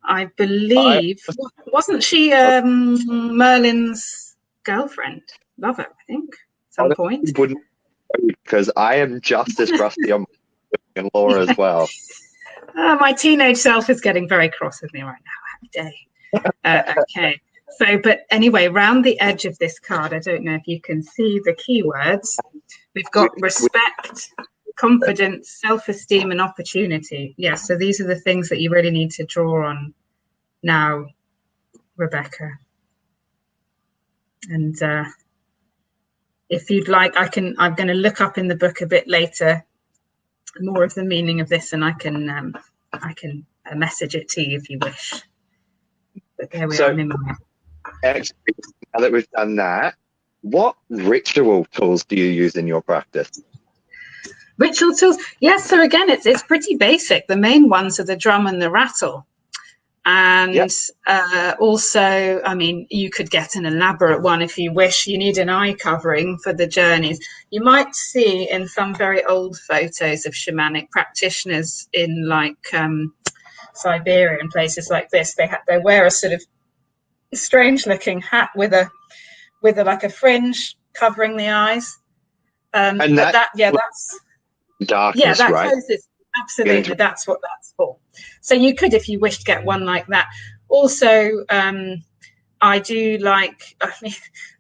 I believe, wasn't she Merlin's girlfriend, lover? I think at some point. Wouldn't, because I am just as rusty on my lore as well. My teenage self is getting very cross with me right now. Happy day. Okay. So, but anyway, round the edge of this card, I don't know if you can see the keywords. We've got respect, confidence, self-esteem, and opportunity. Yes, so these are the things that you really need to draw on now, Rebecca. And if you'd like, I'm going to look up in the book a bit later more of the meaning of this, and I can message it to you if you wish. But there we are. Actually, now that we've done that, what ritual tools do you use in your practice? Ritual tools? Yes, so again, it's pretty basic. The main ones are the drum and the rattle. And yep. Also, I mean, you could get an elaborate one if you wish. You need an eye covering for the journeys. You might see in some very old photos of shamanic practitioners in like Siberia and places like this, they wear a sort of strange looking hat with a like a fringe covering the eyes. And that's darkness, that right? closes. Absolutely, that's what that's for. So you could, if you wish, to get one like that. Also, I do like,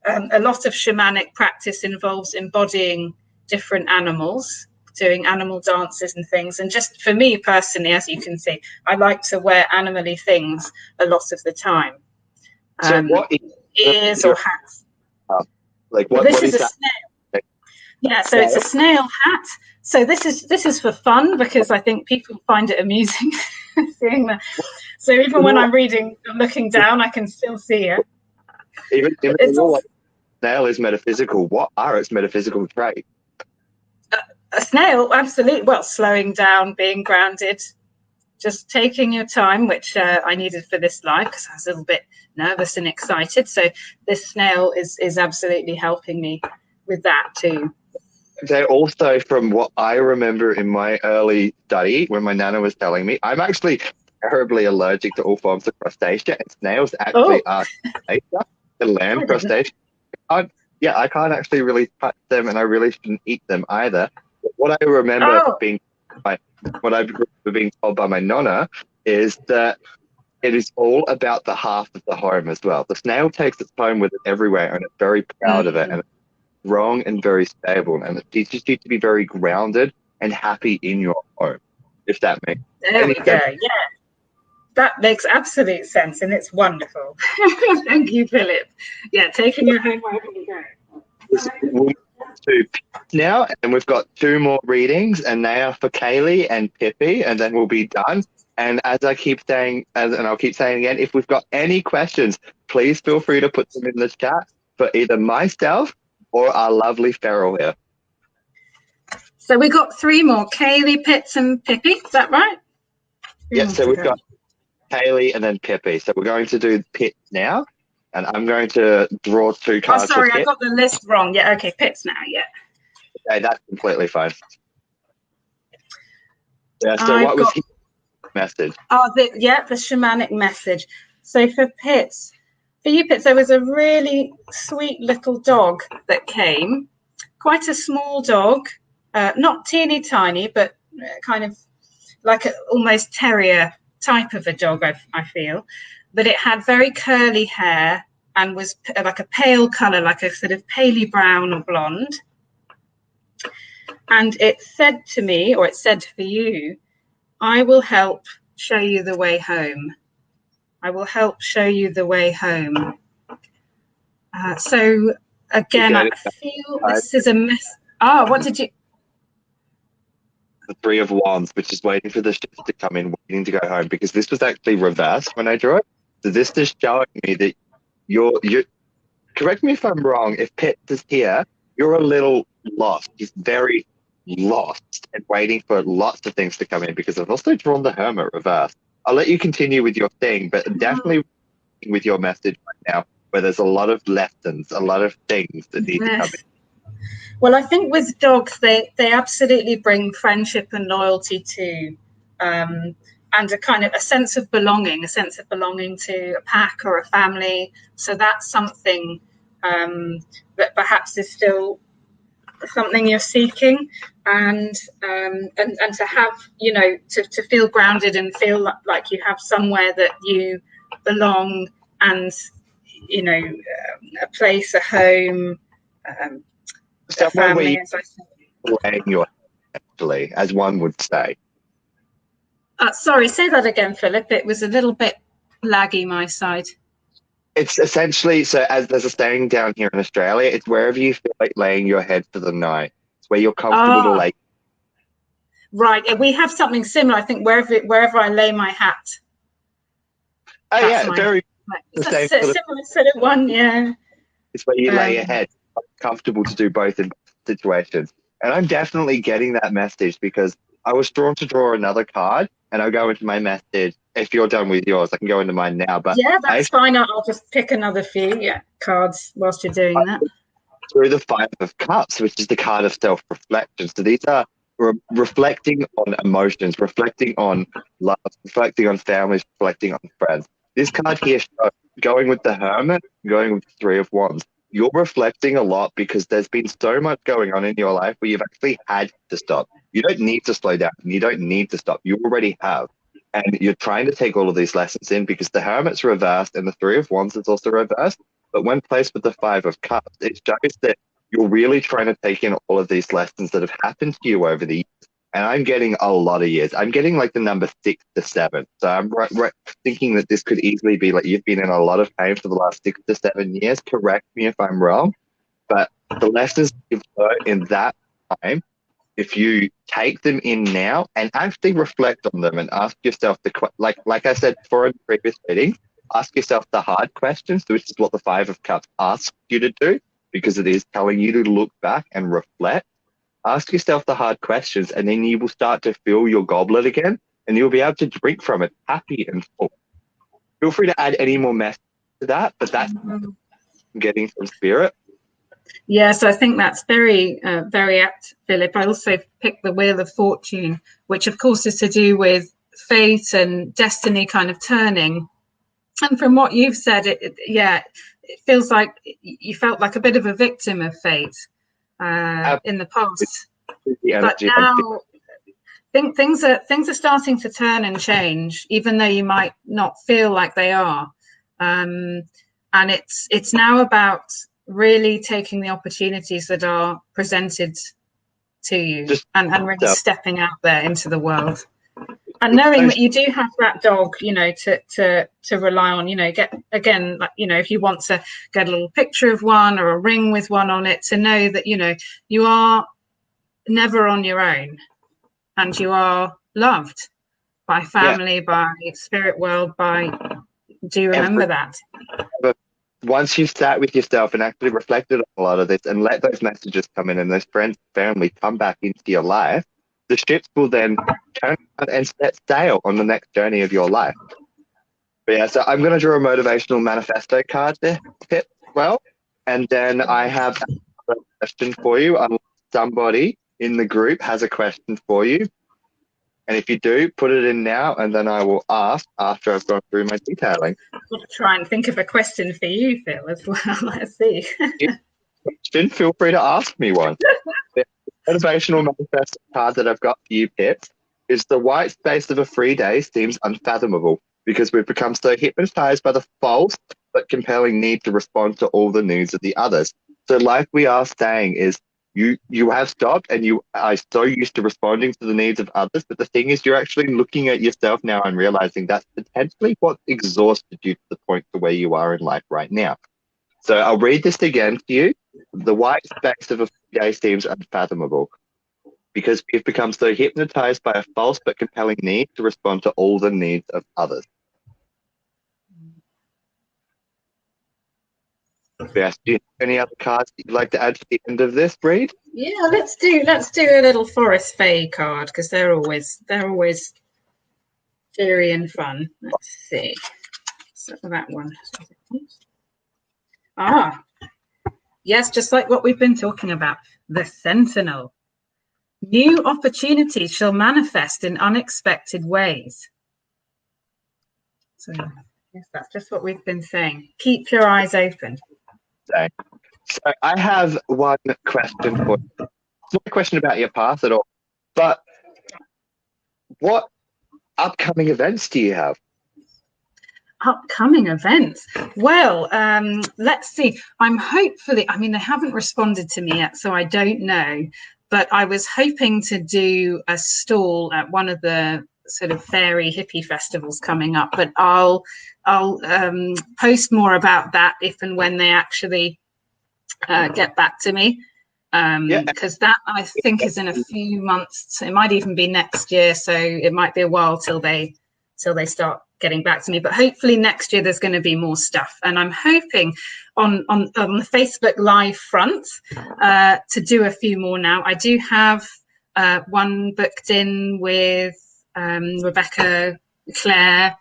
a lot of shamanic practice involves embodying different animals, doing animal dances and things. And just for me personally, as you can see, I like to wear animally things a lot of the time. So what ears or hats. Like what is a that? snail. Yeah, so it's a snail hat. So this is for fun because I think people find it amusing seeing that. So even when I'm reading, I'm looking down, I can still see it. Even It's also, snail is metaphysical. What are its metaphysical traits? a snail, absolutely. Well, slowing down, being grounded, just taking your time, which I needed for this live because I was a little bit nervous and excited. So this snail is absolutely helping me with that too. They also, from what I remember in my early study, when my nana was telling me, I'm actually terribly allergic to all forms of crustacea, and snails actually are crustacea, the land crustacean. I can't actually really touch them, and I really shouldn't eat them either. But what I remember being told by my nonna is that it is all about the half of the home as well. The snail takes its home with it everywhere, and it's very proud of it, and strong and very stable, and it teaches you to be very grounded and happy in your home, if that makes there we go. Yeah, that makes absolute sense, and it's wonderful. Thank you, Philip. Yeah, taking your home wherever you go. We'll move to now, and we've got 2 more readings, and they are for Kaylee and Pippi, and then we'll be done. And as I keep saying, and I'll keep saying again, if we've got any questions, please feel free to put them in the chat for either myself or our lovely feral here. So we got 3 more, Kaylee, Pits and Pippi, is that right? Yeah, so we've got Kaylee and then Pippi. So we're going to do Pits now, and I'm going to draw 2 cards. Oh, sorry, I got the list wrong. Yeah, okay, Pits now, yeah. Okay, that's completely fine. Yeah, so what was his message? Oh, the shamanic message. So for you, Pits, there was a really sweet little dog that came, quite a small dog, not teeny tiny, but kind of like an almost terrier type of a dog, I feel. But it had very curly hair and was like a pale colour, like a sort of paley brown or blonde. And it said to me, or it said for you, I will help show you the way home. I will help show you the way home. So again, I feel this is a mess. Oh, what did you? The 3 of Wands, which is waiting for the shift to come in, waiting to go home, because this was actually reversed when I drew it. So this is showing me that you're correct me if I'm wrong, if Pets is here, you're a little lost. He's very lost and waiting for lots of things to come in, because I've also drawn the Hermit reversed. I'll let you continue with your thing, but definitely with your message right now, where there's a lot of lessons, a lot of things that need to come in. Well, I think with dogs, they absolutely bring friendship and loyalty to, and a kind of a sense of belonging to a pack or a family. So that's something that perhaps is still something you're seeking, and to have, to feel grounded and feel like you have somewhere that you belong, and a place, a home. Somewhere where you're laying your head, actually, as one would say. Sorry, say that again, Philip. It was a little bit laggy, my side. It's essentially, so as there's a saying down here in Australia, it's wherever you feel like laying your head for the night. It's where you're comfortable to lay. Right. We have something similar, I think, wherever I lay my hat. Oh, yeah, very the same similar sort of one, yeah. It's where you lay your head, comfortable to do both in situations. And I'm definitely getting that message, because I was drawn to draw another card, and I'll go into my message. If you're done with yours, I can go into mine now. But yeah, that's fine. I'll just pick another few cards whilst you're doing that. Through the 5 of Cups, which is the card of self-reflection. So these are reflecting on emotions, reflecting on love, reflecting on families, reflecting on friends. This card here shows, going with the Hermit, going with the 3 of Wands, you're reflecting a lot, because there's been so much going on in your life where you've actually had to stop. You don't need to slow down. You don't need to stop. You already have. And you're trying to take all of these lessons in, because the Hermit's reversed and the 3 of Wands is also reversed. But when placed with the 5 of Cups, it shows that you're really trying to take in all of these lessons that have happened to you over the years. And I'm getting a lot of years. I'm getting like the number 6 to 7. So I'm right thinking that this could easily be like you've been in a lot of pain for the last 6 to 7 years. Correct me if I'm wrong. But the lessons you've learned in that time, if you take them in now and actually reflect on them and ask yourself like I said before in the previous meeting, ask yourself the hard questions, which is what the Five of Cups asks you to do, because it is telling you to look back and reflect. Ask yourself the hard questions, and then you will start to fill your goblet again, and you'll be able to drink from it happy and full. Feel free to add any more message to that, but that's getting from spirit. Yes, I think that's very, very apt, Philip. I also picked the Wheel of Fortune, which of course is to do with fate and destiny kind of turning. And from what you've said, it feels like you felt like a bit of a victim of fate in the past. But now things are starting to turn and change, even though you might not feel like they are. And it's now about really taking the opportunities that are presented to you and really stepping out there into the world. And knowing that you do have that dog, you know, to rely on, you know, get again, like, you know, if you want to get a little picture of one or a ring with one on it, to know that, you know, you are never on your own and you are loved by family, by spirit world, do you remember that? But once you've sat with yourself and actually reflected on a lot of this and let those messages come in and those friends and family come back into your life, the ships will then turn and set sail on the next journey of your life. But yeah, so I'm going to draw a motivational manifesto card there, Pip, well, and then I have a question for you. Unless somebody in the group has a question for you. And if you do, put it in now, and then I will ask after I've gone through my detailing. I'll try and think of a question for you, Phil, as well. Let's see. Feel free to ask me one. The motivational manifesto card that I've got for you, Pip, is the white space of a free day seems unfathomable because we've become so hypnotized by the false but compelling need to respond to all the needs of the others. So like we are saying is, you have stopped and you are so used to responding to the needs of others, but the thing is you're actually looking at yourself now and realizing that's potentially what exhausted you to the point to where you are in life right now. So I'll read this again to you. The white space of a day seems unfathomable because we've become so hypnotized by a false but compelling need to respond to all the needs of others. Yes. Do you have any other cards that you'd like to add to the end of this, Reed? Yeah, let's do a little Forest Fae card because they're always cheery and fun. Let's see. So that one. Yes, just like what we've been talking about. The Sentinel. New opportunities shall manifest in unexpected ways. So yes, that's just what we've been saying. Keep your eyes open. So I have one question for you. It's not a question about your path at all, but what upcoming events do you have? Upcoming events? Well, let's see. I mean, they haven't responded to me yet, so I don't know. But I was hoping to do a stall at one of the sort of fairy hippie festivals coming up. But I'll post more about that if and when they actually get back to me. Because that I think is in a few months. It might even be next year, so it might be a while till they start getting back to me. But hopefully next year there's going to be more stuff, and I'm hoping on the Facebook Live front to do a few more now. I do have one booked in with Rebecca Clare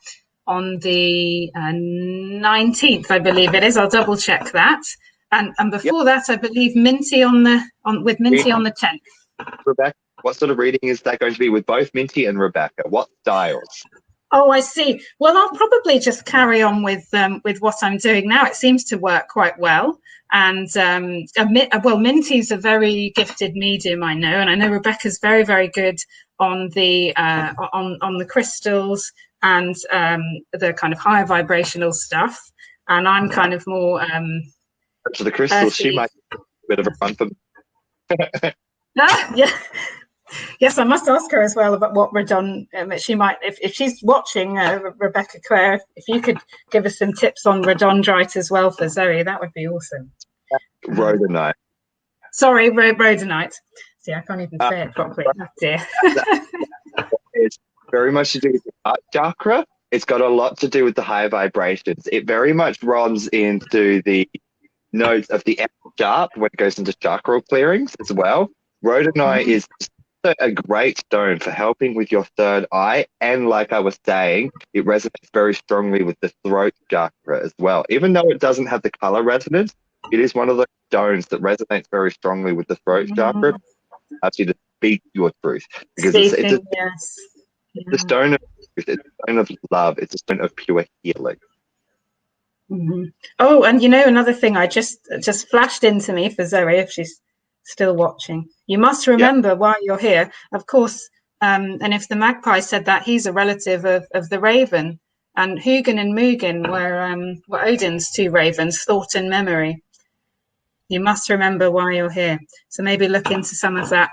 on the 19th, I believe it is. I'll double check that. And before that, I believe Minty on the 10th. Rebecca, what sort of reading is that going to be with both Minty and Rebecca? What styles? Oh, I see. Well, I'll probably just carry on with what I'm doing now. It seems to work quite well. And Minty's a very gifted medium, I know, and I know Rebecca's very, very good on the crystals and the kind of higher vibrational stuff. And I'm kind of more to the crystals, she might be a bit of a run for me. Yeah. Yes, I must ask her as well about what Radon. She might, if she's watching, Rebecca Clare, if you could give us some tips on Radondrite as well for Zoe, that would be awesome. Rhodonite. Sorry, rhodonite. See, I can't even say it properly. Oh, dear. It's very much to do with the heart chakra. It's got a lot to do with the high vibrations. It very much runs into the notes of the F sharp when it goes into chakral clearings as well. Rhodonite is a great stone for helping with your third eye, and like I was saying, it resonates very strongly with the throat chakra as well. Even though it doesn't have the color resonance, it is one of those stones that resonates very strongly with the throat chakra. Helps you to speak your truth, because it's the stone of truth, it's a stone of love, it's a stone of pure healing. Oh, and you know, another thing I just flashed into me for Zoe, if she's still watching. You must remember while you're here, of course, and if the magpie said that, he's a relative of the raven, and Hugin and Mugen were Odin's two ravens, thought and memory. You must remember why you're here. So maybe look into some of that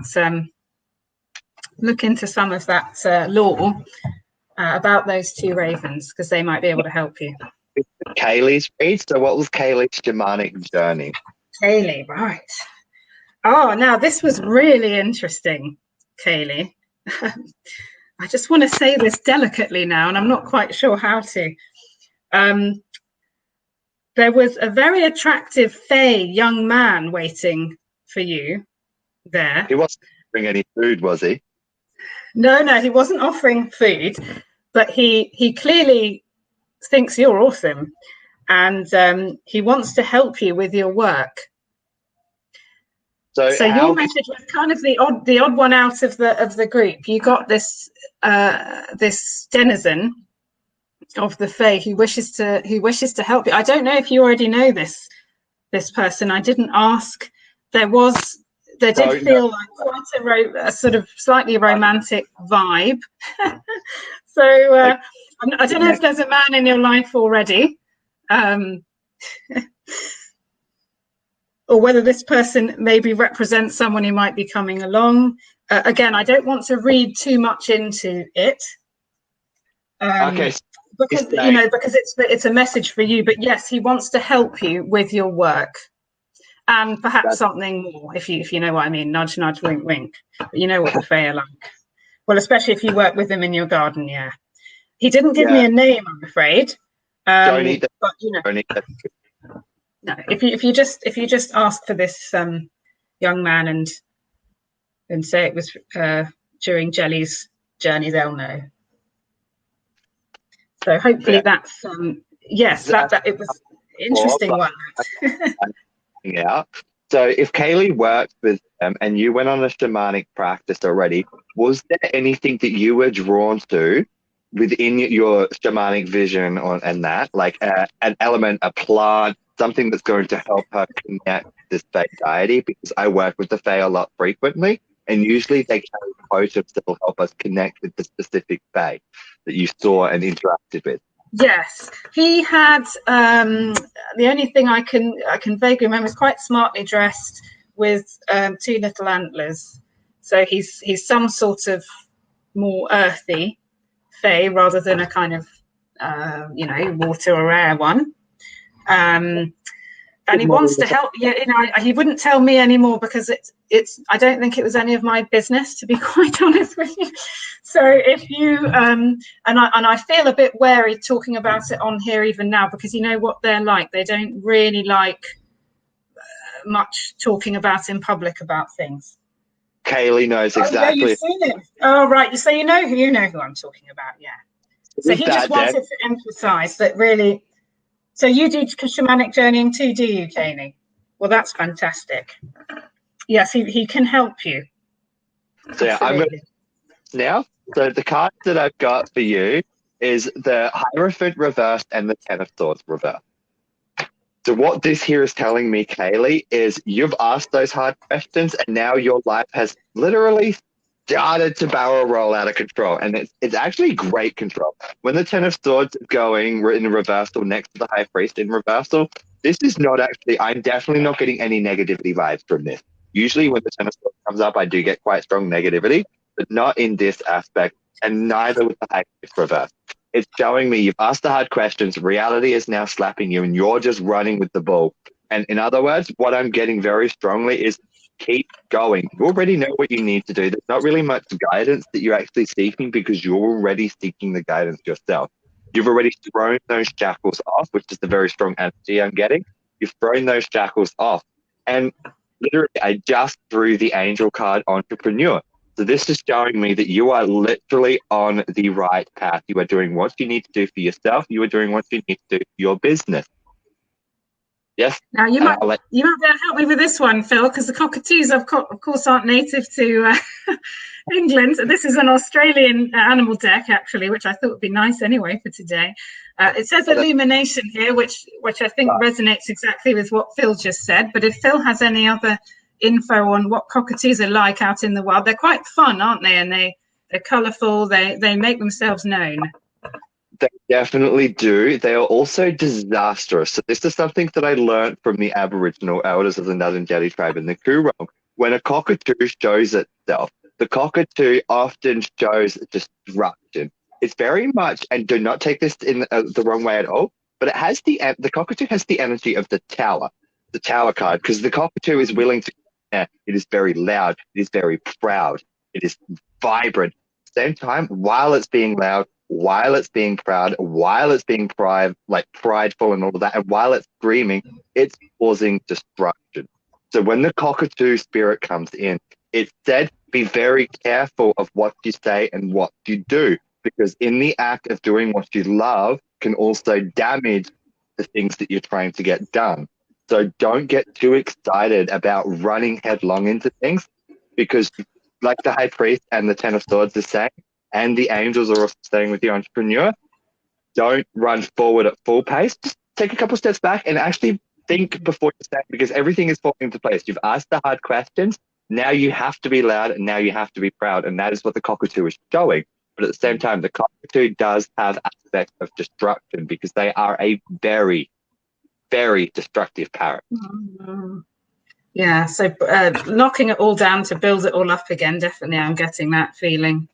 lore about those two ravens, because they might be able to help you. Kaylee's read. So what was Kaylee's shamanic journey? Kaylee, right. Oh, now this was really interesting, Kaylee. I just want to say this delicately now, and I'm not quite sure how to. There was a very attractive Fae young man waiting for you there. He wasn't offering any food, was he? No, he wasn't offering food, but he clearly thinks you're awesome, and he wants to help you with your work. So your message was kind of the odd one out of the group. You got this denizen of the Fae who wishes to help you. I don't know if you already know this person. I didn't ask. There did feel like quite a sort of slightly romantic vibe. So I don't know if there's a man in your life already, or whether this person maybe represents someone who might be coming along. Again, I don't want to read too much into it. Okay. Because it's a message for you, but yes, he wants to help you with your work, and perhaps something more, if you know what I mean. Nudge, nudge, wink, wink. But you know what the Fae are like. Well, especially if you work with them in your garden. Yeah, he didn't give me a name, I'm afraid. Don't need that. But you know, don't need that. No, if you just ask for this young man and say it was during Jelly's journey, they'll know. So hopefully that's that it was an interesting one. Yeah. So if Kaylee worked with them and you went on a shamanic practice already, was there anything that you were drawn to within your shamanic vision and that, like an element, a plant, something that's going to help her connect with this Fae deity? Because I work with the Fae a lot frequently, and usually they carry potions that will help us connect with the specific Fae that you saw and interacted with. Yes, he had. The only thing I can vaguely remember is quite smartly dressed with two little antlers. So he's some sort of more earthy Fae rather than a kind of water or air one. And he wants to help. He wouldn't tell me anymore because it's. I don't think it was any of my business, to be quite honest with you. So if you and I feel a bit wary talking about it on here even now, because you know what they're like. They don't really like much talking about in public about things. Kaylee knows exactly. Oh, yeah, you've seen it. Oh, right. So you know who I'm talking about. Yeah. So he just wanted to emphasize that really. So you do shamanic journeying too, do you, Kaylee? Well, that's fantastic. Yes, he can help you. So yeah, I'm going now. So the cards that I've got for you is the Hierophant reversed and the Ten of Swords reversed. So what this here is telling me, Kaylee, is you've asked those hard questions and now your life has literally started to barrel roll out of control, and it's actually great control. When the Ten of Swords is going in reversal next to the High Priest in reversal, this is not actually, I'm definitely not getting any negativity vibes from this. Usually when the Ten of Swords comes up, I do get quite strong negativity, but not in this aspect, and neither with the High Priest reverse. It's showing me you've asked the hard questions, reality is now slapping you, and you're just running with the ball. And in other words, what I'm getting very strongly is keep going. You already know what you need to do. There's not really much guidance that you're actually seeking because you're already seeking the guidance yourself. You've already thrown those shackles off, which is the very strong energy I'm getting. You've thrown those shackles off. And literally, I just threw the angel card entrepreneur. So this is showing me that you are literally on the right path. You are doing what you need to do for yourself. You are doing what you need to do for your business. Yes. Now you might be able to help me with this one, Phil, because the cockatoos, of course, aren't native to England. This is an Australian animal deck, actually, which I thought would be nice anyway for today. It says illumination here, which I think resonates exactly with what Phil just said. But if Phil has any other info on what cockatoos are like out in the wild, they're quite fun, aren't they? And they're colourful. They make themselves known. They definitely do. They are also disastrous. So this is something that I learned from the Aboriginal elders of the Ngarrindjeri tribe in the Coorong. When a cockatoo shows itself, the cockatoo often shows destruction. It's very much, and do not take this in the wrong way at all, but it has the cockatoo has the energy of the tower card, because the cockatoo is willing to. It is very loud. It is very proud. It is vibrant. At the same time, while it's being loud, while it's being proud, while it's being prideful and all of that, and while it's screaming, it's causing destruction. So when the cockatoo spirit comes in, it said, be very careful of what you say and what you do, because in the act of doing what you love can also damage the things that you're trying to get done. So don't get too excited about running headlong into things, because like the High Priest and the Ten of Swords is saying, and the angels are also staying with the entrepreneur, don't run forward at full pace. Just take a couple steps back and actually think before you say, because everything is falling into place. You've asked the hard questions. Now you have to be loud, and now you have to be proud. And that is what the cockatoo is showing. But at the same time, the cockatoo does have aspects of destruction, because they are a very, very destructive parrot. Mm-hmm. Yeah, so knocking it all down to build it all up again, definitely I'm getting that feeling.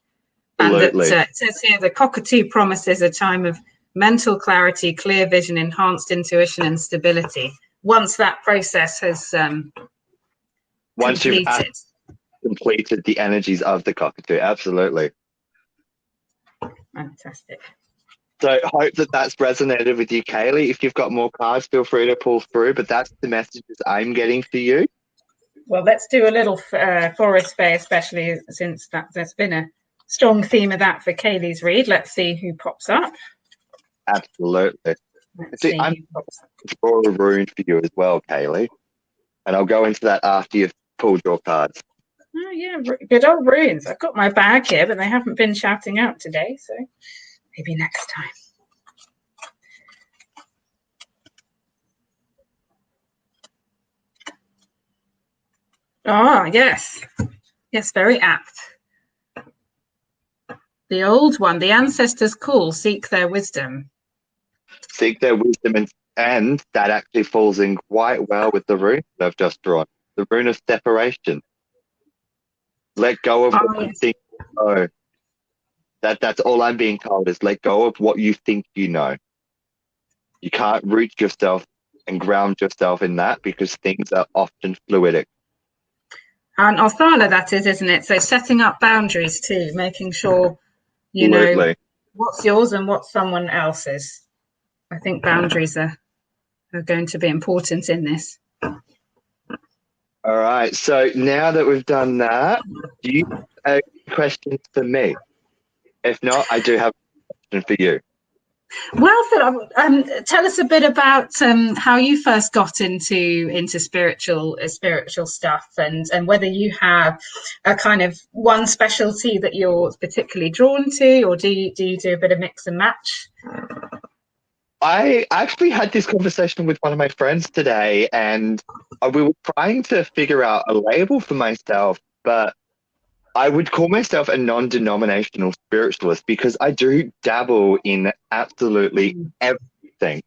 Absolutely. And it says here, the cockatoo promises a time of mental clarity, clear vision, enhanced intuition, and stability. Once that process has completed the energies of the cockatoo, absolutely. Fantastic. So I hope that that's resonated with you, Kaylee. If you've got more cards, feel free to pull through, but that's the messages I'm getting for you. Well, let's do a little forest fair, especially since there's been a strong theme of that for Kaylee's read. Let's see who pops up. Absolutely. I'm going to draw a rune for you as well, Kaylee. And I'll go into that after you've pulled your cards. Oh, yeah, good old runes. I've got my bag here, but they haven't been shouting out today, so maybe next time. Ah, yes. Yes, very apt. The old one, the ancestors call, seek their wisdom. Seek their wisdom, and that actually falls in quite well with the rune that I've just drawn. The rune of separation. Let go of what you think you know. That's all I'm being told, is let go of what you think you know. You can't root yourself and ground yourself in that, because things are often fluidic. And Othala, that is, isn't it? So setting up boundaries too, making sure you know what's yours and what's someone else's. I think boundaries are going to be important in this. All right. So now that we've done that, do you have questions for me? If not, I do have a question for you. Well, Phil, tell us a bit about how you first got into spiritual stuff, and whether you have a kind of one specialty that you're particularly drawn to, or do you do a bit of mix and match? I actually had this conversation with one of my friends today, and we were trying to figure out a label for myself, but I would call myself a non-denominational spiritualist, because I do dabble in absolutely everything.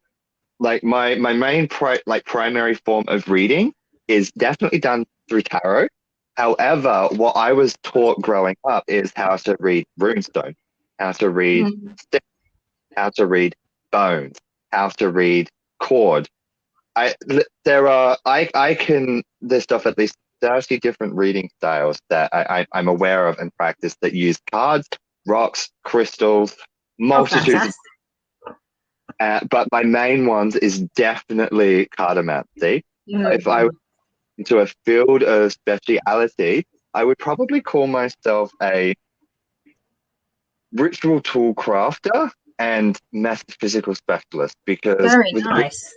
Like my main primary form of reading is definitely done through tarot. However, what I was taught growing up is how to read runestone, how to read sticks, how to read bones, how to read cord. there's stuff at least 30 different reading styles that I'm aware of and practice that use cards, rocks, crystals, Oh, multitudes of, fantastic. but my main ones is definitely cartomancy. If I Mm. went into a field of speciality, I would probably call myself a ritual tool crafter and metaphysical specialist because Very with nice.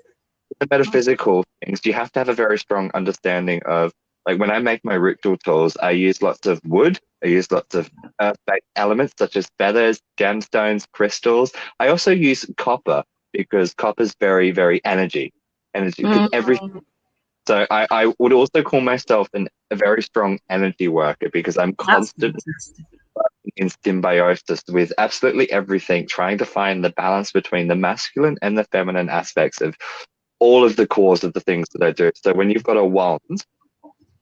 the metaphysical things, you have to have a very strong understanding of, like, when I make my ritual tools, I use lots of wood, I use lots of earth-based elements such as feathers, gemstones, crystals. I also use copper because copper is very, very energy, because every Mm. so I would also call myself a very strong energy worker because I'm That's constantly fantastic. in symbiosis with absolutely everything, trying to find the balance between the masculine and the feminine aspects of all of the cores of the things that I do. So when you've got a wand,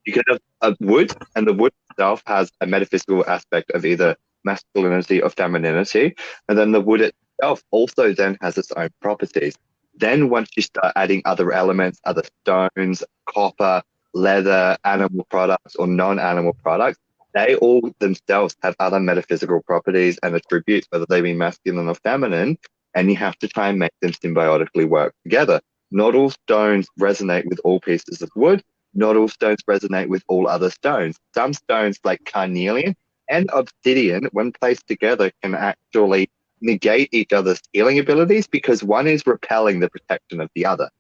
you can have a wood, and the wood itself has a metaphysical aspect of either masculinity or femininity, and then the wood itself also then has its own properties. Then once you start adding other elements, other stones, copper, leather, animal products, or non-animal products, they all themselves have other metaphysical properties and attributes, whether they be masculine or feminine, and you have to try and make them symbiotically work together. Not all stones resonate with all pieces of wood. Not all stones resonate with all other stones. Some stones, like carnelian and obsidian, when placed together, can actually negate each other's healing abilities because one is repelling the protection of the other.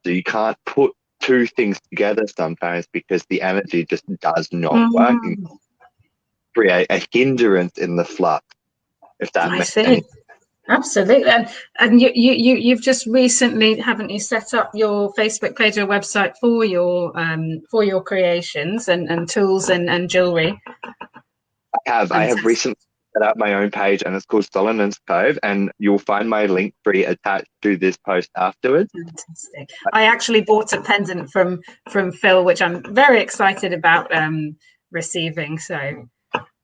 So you can't put two things together sometimes because the energy just does not work and Mm. create a hindrance in the flux, if that I makes any see. Absolutely. And you've just recently, haven't you, set up your Facebook page or website for your creations and tools and jewelry. I have Fantastic. recently set up my own page and it's called Solomon's Cove, and you'll find my link tree attached to this post afterwards. Fantastic. I actually bought a pendant from Phil, which I'm very excited about receiving. So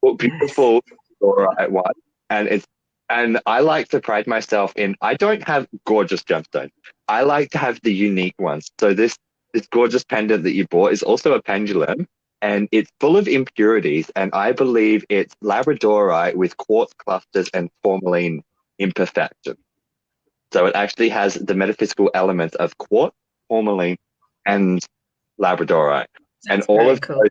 Well, yes. beautiful, all right one, and it's and I like to pride myself in, I don't have gorgeous gemstones. I like to have the unique ones. So this gorgeous pendant that you bought is also a pendulum, and it's full of impurities, and I believe it's labradorite with quartz clusters and tourmaline imperfection. So it actually has the metaphysical elements of quartz, tourmaline, and labradorite. And That's all very of cool. those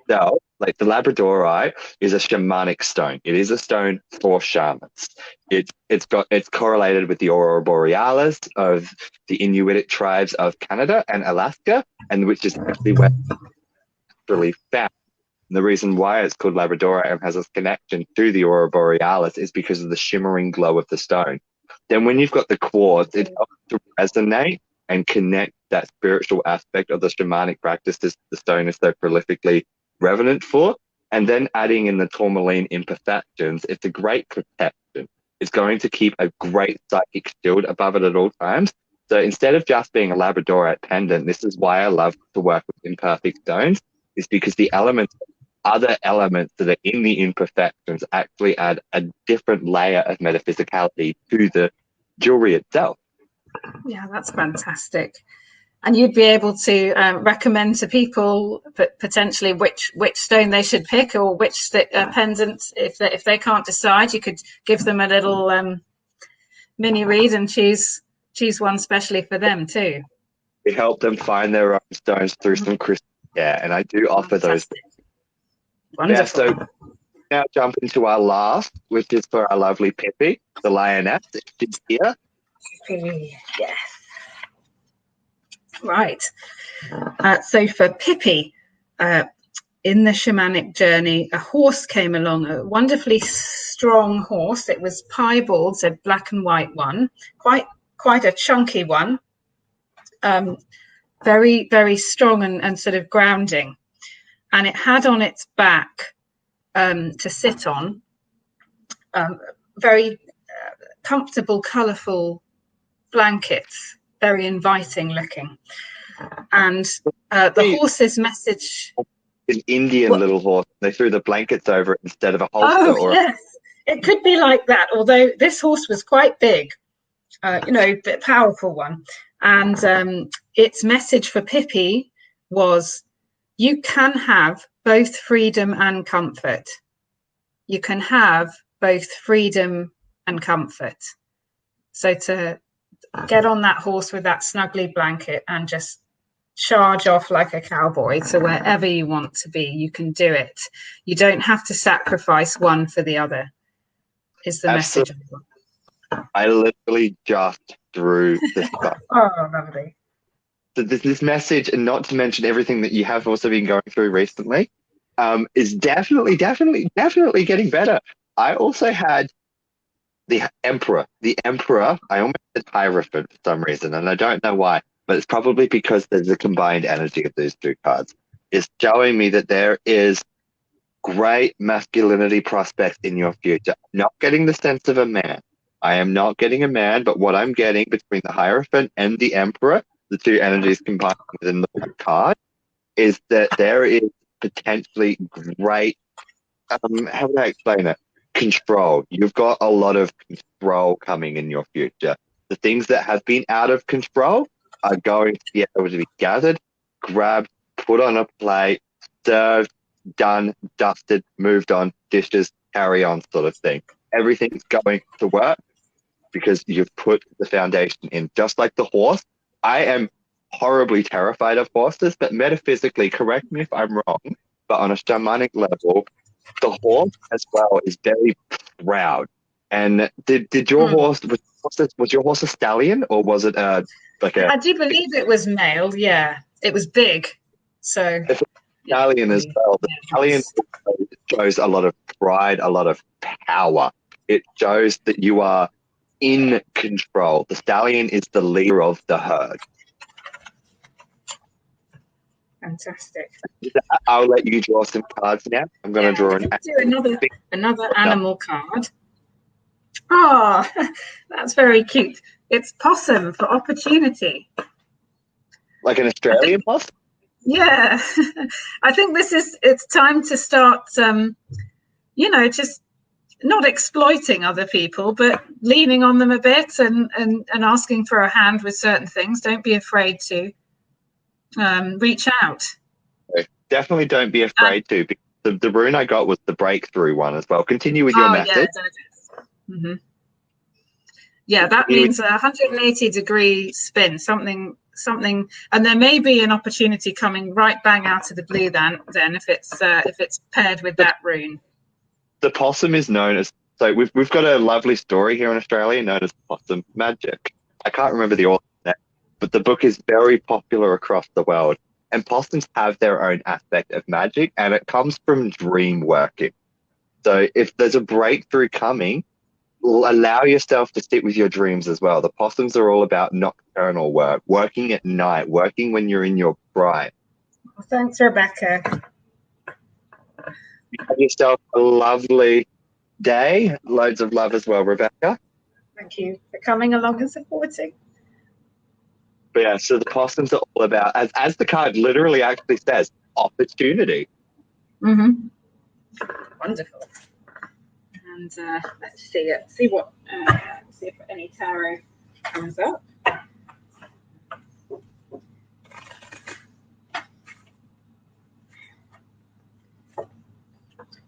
itself, like the labradorite, is a shamanic stone. It is a stone for shamans. It's correlated with the aurora borealis of the Inuit tribes of Canada and Alaska, and which is actually where it's naturally found. And the reason why it's called labradorite and has this connection to the aurora borealis is because of the shimmering glow of the stone. Then when you've got the quartz, it helps to resonate and connect that spiritual aspect of the shamanic practices the stone is so prolifically revenant for. And then adding in the tourmaline imperfections, it's a great protection. It's going to keep a great psychic shield above it at all times. So instead of just being a labradorite pendant, this is why I love to work with imperfect stones, is because the elements, other elements that are in the imperfections actually add a different layer of metaphysicality to the jewelry itself. Yeah, that's fantastic. And you'd be able to recommend to people potentially which stone they should pick or which pendant, if they can't decide, you could give them a little mini read and choose one specially for them too. We help them find their own stones through some crystal care, and I do offer those. Fantastic. Yeah, Wonderful. so now jump into our last, which is for our lovely Pippi, the lioness. She's here. Yes. Right. So for Pippi, in the shamanic journey, a horse came along, a wonderfully strong horse. It was piebald, so black and white one, quite a chunky one, very, very strong and sort of grounding. And it had on its back to sit on very comfortable, colourful blankets, very inviting looking. And the horse's message. An Indian little horse. They threw the blankets over it instead of a holster. Oh, Or yes. It could be like that, although this horse was quite big, a bit powerful one. And its message for Pippi was, you can have both freedom and comfort. You can have both freedom and comfort. So to get on that horse with that snuggly blanket and just charge off like a cowboy to wherever you want to be, you can do it. You don't have to sacrifice one for the other, is the Absolutely. message. I literally just drew this book. Oh, lovely. So this message, and not to mention everything that you have also been going through recently, is definitely getting better. I also had the Emperor. The Emperor, I almost said Hierophant for some reason, and I don't know why, but it's probably because there's a combined energy of these two cards. It's showing me that there is great masculinity prospects in your future. I'm not getting the sense of a man. I am not getting a man, but what I'm getting between the Hierophant and the Emperor, the two energies combined within the one card, is that there is potentially great, how would I explain it? Control. You've got a lot of control coming in your future. The things that have been out of control are going to be able to be gathered, grabbed, put on a plate, served, done, dusted, moved on, dishes, carry on sort of thing. Everything's going to work because you've put the foundation in. Just like the horse, I am horribly terrified of horses, but metaphysically, correct me if I'm wrong, but on a shamanic level, the horse as well is very proud. And did your horse, was your horse a stallion, or was it like a... I do believe it was male, yeah. It was big. So It's a stallion as well. The stallion shows a lot of pride, a lot of power. It shows that you are in control. The stallion is the leader of the herd. Fantastic. I'll let you draw some cards now. I'm going to draw another animal card. Oh, that's very cute. It's possum for opportunity. Like an Australian possum? Yeah. I think it's time to start, just not exploiting other people, but leaning on them a bit and asking for a hand with certain things. Don't be afraid to reach out. Definitely don't be afraid to. Because the rune I got was the breakthrough one as well. Continue with your message. Yeah, yeah, that means a 180-degree spin, something, and there may be an opportunity coming right bang out of the blue. Then if it's paired with that rune. The possum is known as, so we've got a lovely story here in Australia known as possum magic. I can't remember the author name, but the book is very popular across the world. And possums have their own aspect of magic, and it comes from dream working. So if there's a breakthrough coming, allow yourself to sit with your dreams as well. The possums are all about nocturnal work, working at night, working when you're in your prime. Well, thanks, Rebecca. You have yourself a lovely day. Loads of love as well, Rebecca. Thank you for coming along and supporting. But yeah, so the possums are all about, as the card literally actually says, opportunity. Mm-hmm. Wonderful. And let's see it. See if any tarot comes up.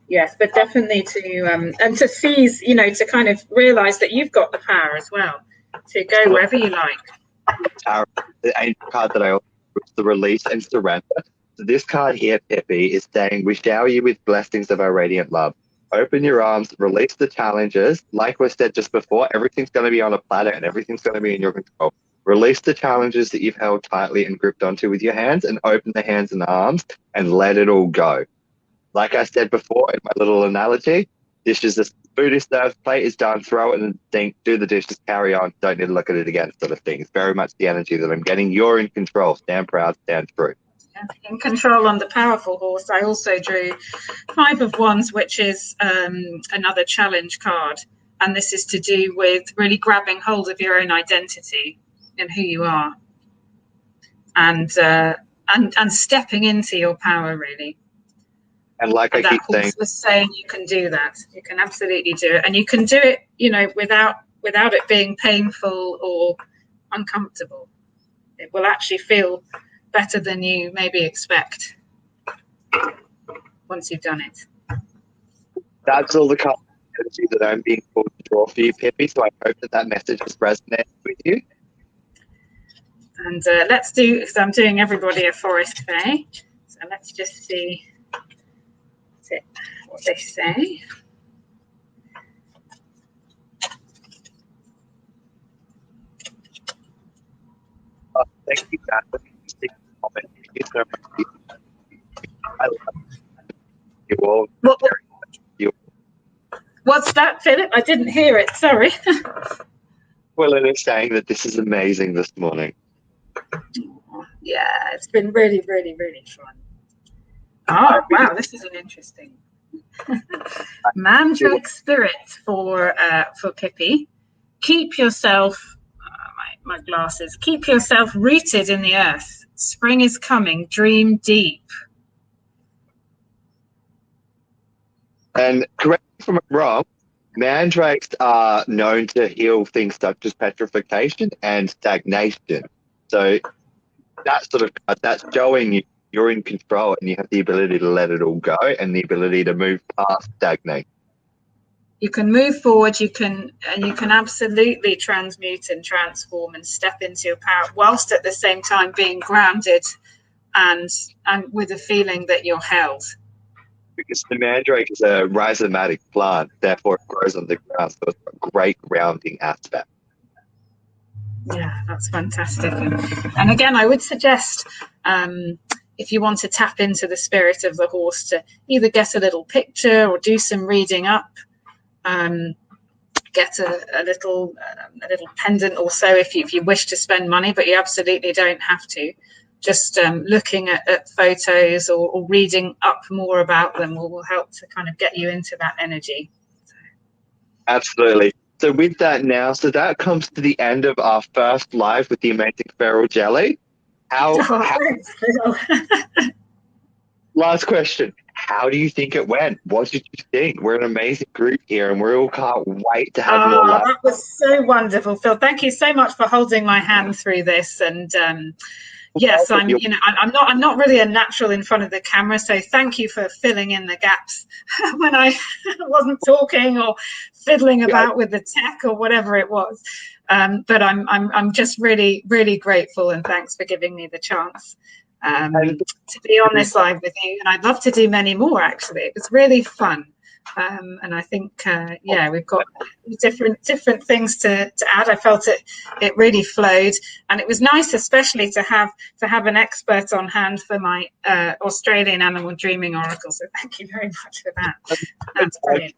Yes, but definitely to and to seize, to kind of realize that you've got the power as well to go wherever you like. The angel card that I also was the release and surrender. So this card here, Pippi, is saying, we shower you with blessings of our radiant love. Open your arms, release the challenges. Like we said just before, everything's going to be on a platter and everything's going to be in your control. Release the challenges that you've held tightly and gripped onto with your hands, and open the hands and the arms and let it all go. Like I said before in my little analogy, dishes, the food is served, plate is done, throw it in the sink, do the dishes, carry on, don't need to look at it again, sort of thing. It's very much the energy that I'm getting. You're in control. Stand proud, stand true. In control on the powerful horse. I also drew 5 of Wands, which is another challenge card. And this is to do with really grabbing hold of your own identity and who you are. And stepping into your power, really. And like I keep saying, was saying, you can do that. You can absolutely do it, and you can do it, without it being painful or uncomfortable. it will actually feel better than you maybe expect once you've done it. That's all the kind of energy that I'm being called to draw for you, Pippi. So I hope that message has resonated with you. And let's do, because I'm doing everybody a forest fae. So let's just see what they say. Thank you, Matt. Thank you so much. I love you all. What's that, Philip? I didn't hear it. Sorry. Well, it is saying that this is amazing this morning. Yeah, it's been really, really, really fun. Oh, wow, this is an interesting Mandrake spirit for Pippi. Keep yourself, my glasses, keep yourself rooted in the earth. Spring is coming, dream deep. And correct me if I'm wrong, mandrakes are known to heal things such as petrification and stagnation. So that's showing you're in control and you have the ability to let it all go and the ability to move past stagnation. You can move forward, you can absolutely transmute and transform and step into your power, whilst at the same time being grounded and with a feeling that you're held. Because the mandrake is a rhizomatic plant, therefore it grows on the ground, so it's a great grounding aspect. Yeah, that's fantastic. And again, I would suggest if you want to tap into the spirit of the horse, to either get a little picture or do some reading up. Get a little pendant or so if you wish to spend money, but you absolutely don't have to. Just looking at photos or reading up more about them will help to kind of get you into that energy. Absolutely. So with that now, so that comes to the end of our first live with the amazing feral jelly. Thanks, Phil. Last question. How do you think it went? What did you think? We're an amazing group here and we all can't wait to have more live. That was so wonderful, Phil. Thank you so much for holding my hand through this. And yes, I'm not really a natural in front of the camera, so thank you for filling in the gaps when I wasn't talking or fiddling about with the tech or whatever it was. But I'm just really, really grateful, and thanks for giving me the chance to be on this live with you. And I'd love to do many more, actually. It was really fun. And I think, we've got different things to add. I felt it really flowed, and it was nice, especially to have an expert on hand for my Australian animal dreaming oracle. So thank you very much for that. That's brilliant.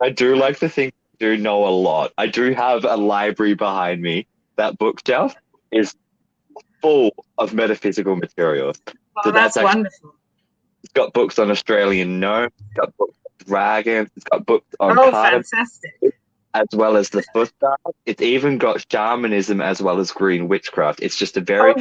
I do like to think I do know a lot. I do have a library behind me. That bookshelf is full of metaphysical materials. Oh, so that's wonderful. It's got books on Australian gnomes, it's got books on dragons, it's got books on fantastic. As well as the foot style. It's even got shamanism as well as green witchcraft. It's just a very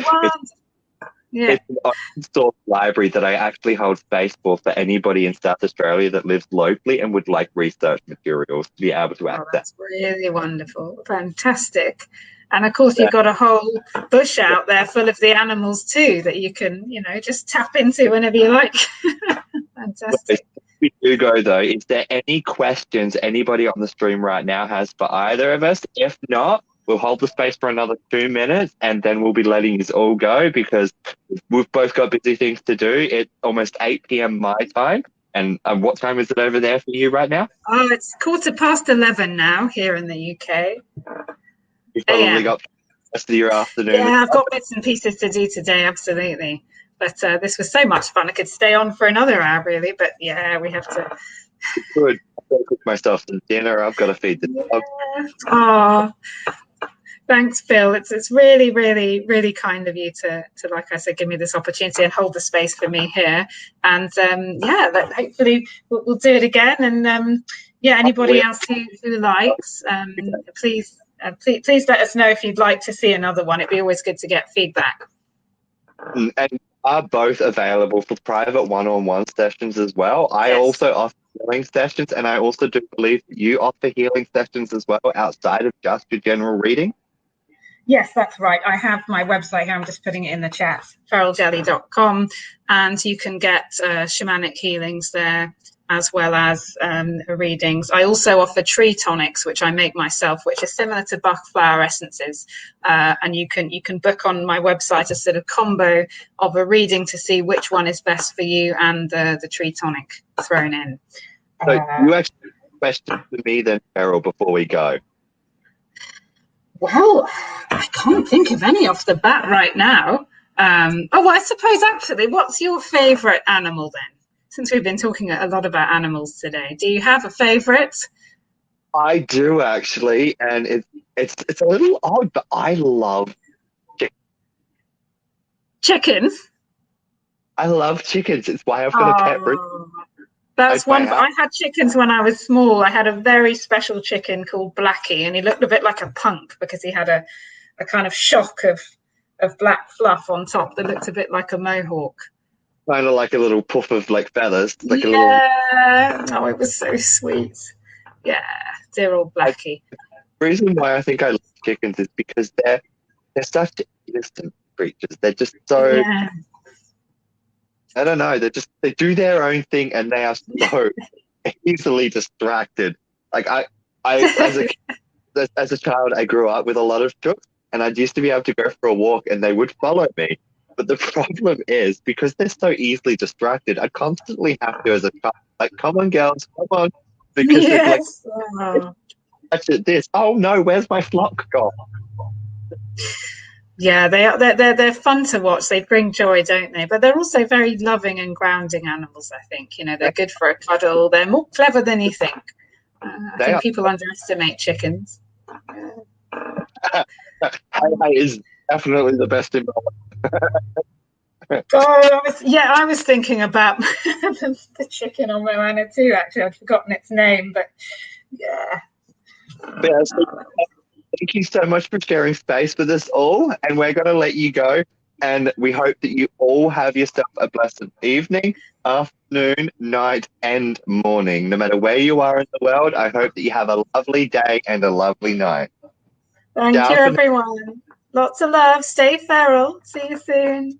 it's an open source library that I actually hold space for anybody in South Australia that lives locally and would like research materials to be able to access. That's really wonderful. Fantastic. And of course, you've got a whole bush out there full of the animals too that you can, just tap into whenever you like. Fantastic. We do go though. Is there any questions anybody on the stream right now has for either of us? If not, we'll hold the space for another 2 minutes and then we'll be letting you all go because we've both got busy things to do. It's almost 8 p.m. my time. And what time is it over there for you right now? Oh, it's 11:15 now here in the UK. You've probably got the rest of your afternoon. Yeah, I've got bits and pieces to do today, absolutely. But this was so much fun. I could stay on for another hour, really. But yeah, we have to. Good. I've got to cook myself some dinner. I've got to feed the dog. Oh, thanks, Phil. It's really, really, really kind of you to, like I said, give me this opportunity and hold the space for me here. And hopefully we'll do it again. And anybody else who likes, please let us know if you'd like to see another one. It'd be always good to get feedback. And are both available for private one-on-one sessions as well. I also offer healing sessions, and I also do believe you offer healing sessions as well outside of just your general reading. Yes, that's right. I have my website here. I'm just putting it in the chat, feraljelly.com, and you can get shamanic healings there, as well as readings. I also offer tree tonics, which I make myself, which are similar to Bach flower essences. And you can book on my website a sort of combo of a reading to see which one is best for you, and the tree tonic thrown in. So you actually have a question for me then, Feral, before we go. Well, I can't think of any off the bat right now. I suppose actually, what's your favourite animal then? Since we've been talking a lot about animals today, do you have a favourite? I do actually, and it's a little odd, but I love Chickens. I love chickens. It's why I've got a pet breed. That's wonderful. I had chickens when I was small. I had a very special chicken called Blackie, and he looked a bit like a punk because he had a kind of shock of black fluff on top that looked a bit like a mohawk. Kind of like a little puff of like feathers. Like Oh, it was so sweet. Yeah, dear old Blackie. The reason why I think I love chickens is because they're such innocent creatures. They're just so... Yeah. I don't know. They do their own thing, and they are so easily distracted. Like I as a child, I grew up with a lot of chooks, and I used to be able to go for a walk, and they would follow me. But the problem is, because they're so easily distracted, I constantly have to, as a child, like, come on, girls, come on, because yes. it's like, this. Oh no, where's my flock gone? Yeah, they're fun to watch. They bring joy, don't they? But they're also very loving and grounding animals, I think. You know, they're good for a cuddle. They're more clever than you think. I think people underestimate chickens. That is definitely the best in my life. I was thinking about the chicken on Moana too, actually. I'd forgotten its name, but yeah. Thank you so much for sharing space with us all, and we're going to let you go, and we hope that you all have yourself a blessed evening, afternoon, night, and morning. No matter where you are in the world, I hope that you have a lovely day and a lovely night. Thank you, everyone. Lots of love. Stay feral. See you soon.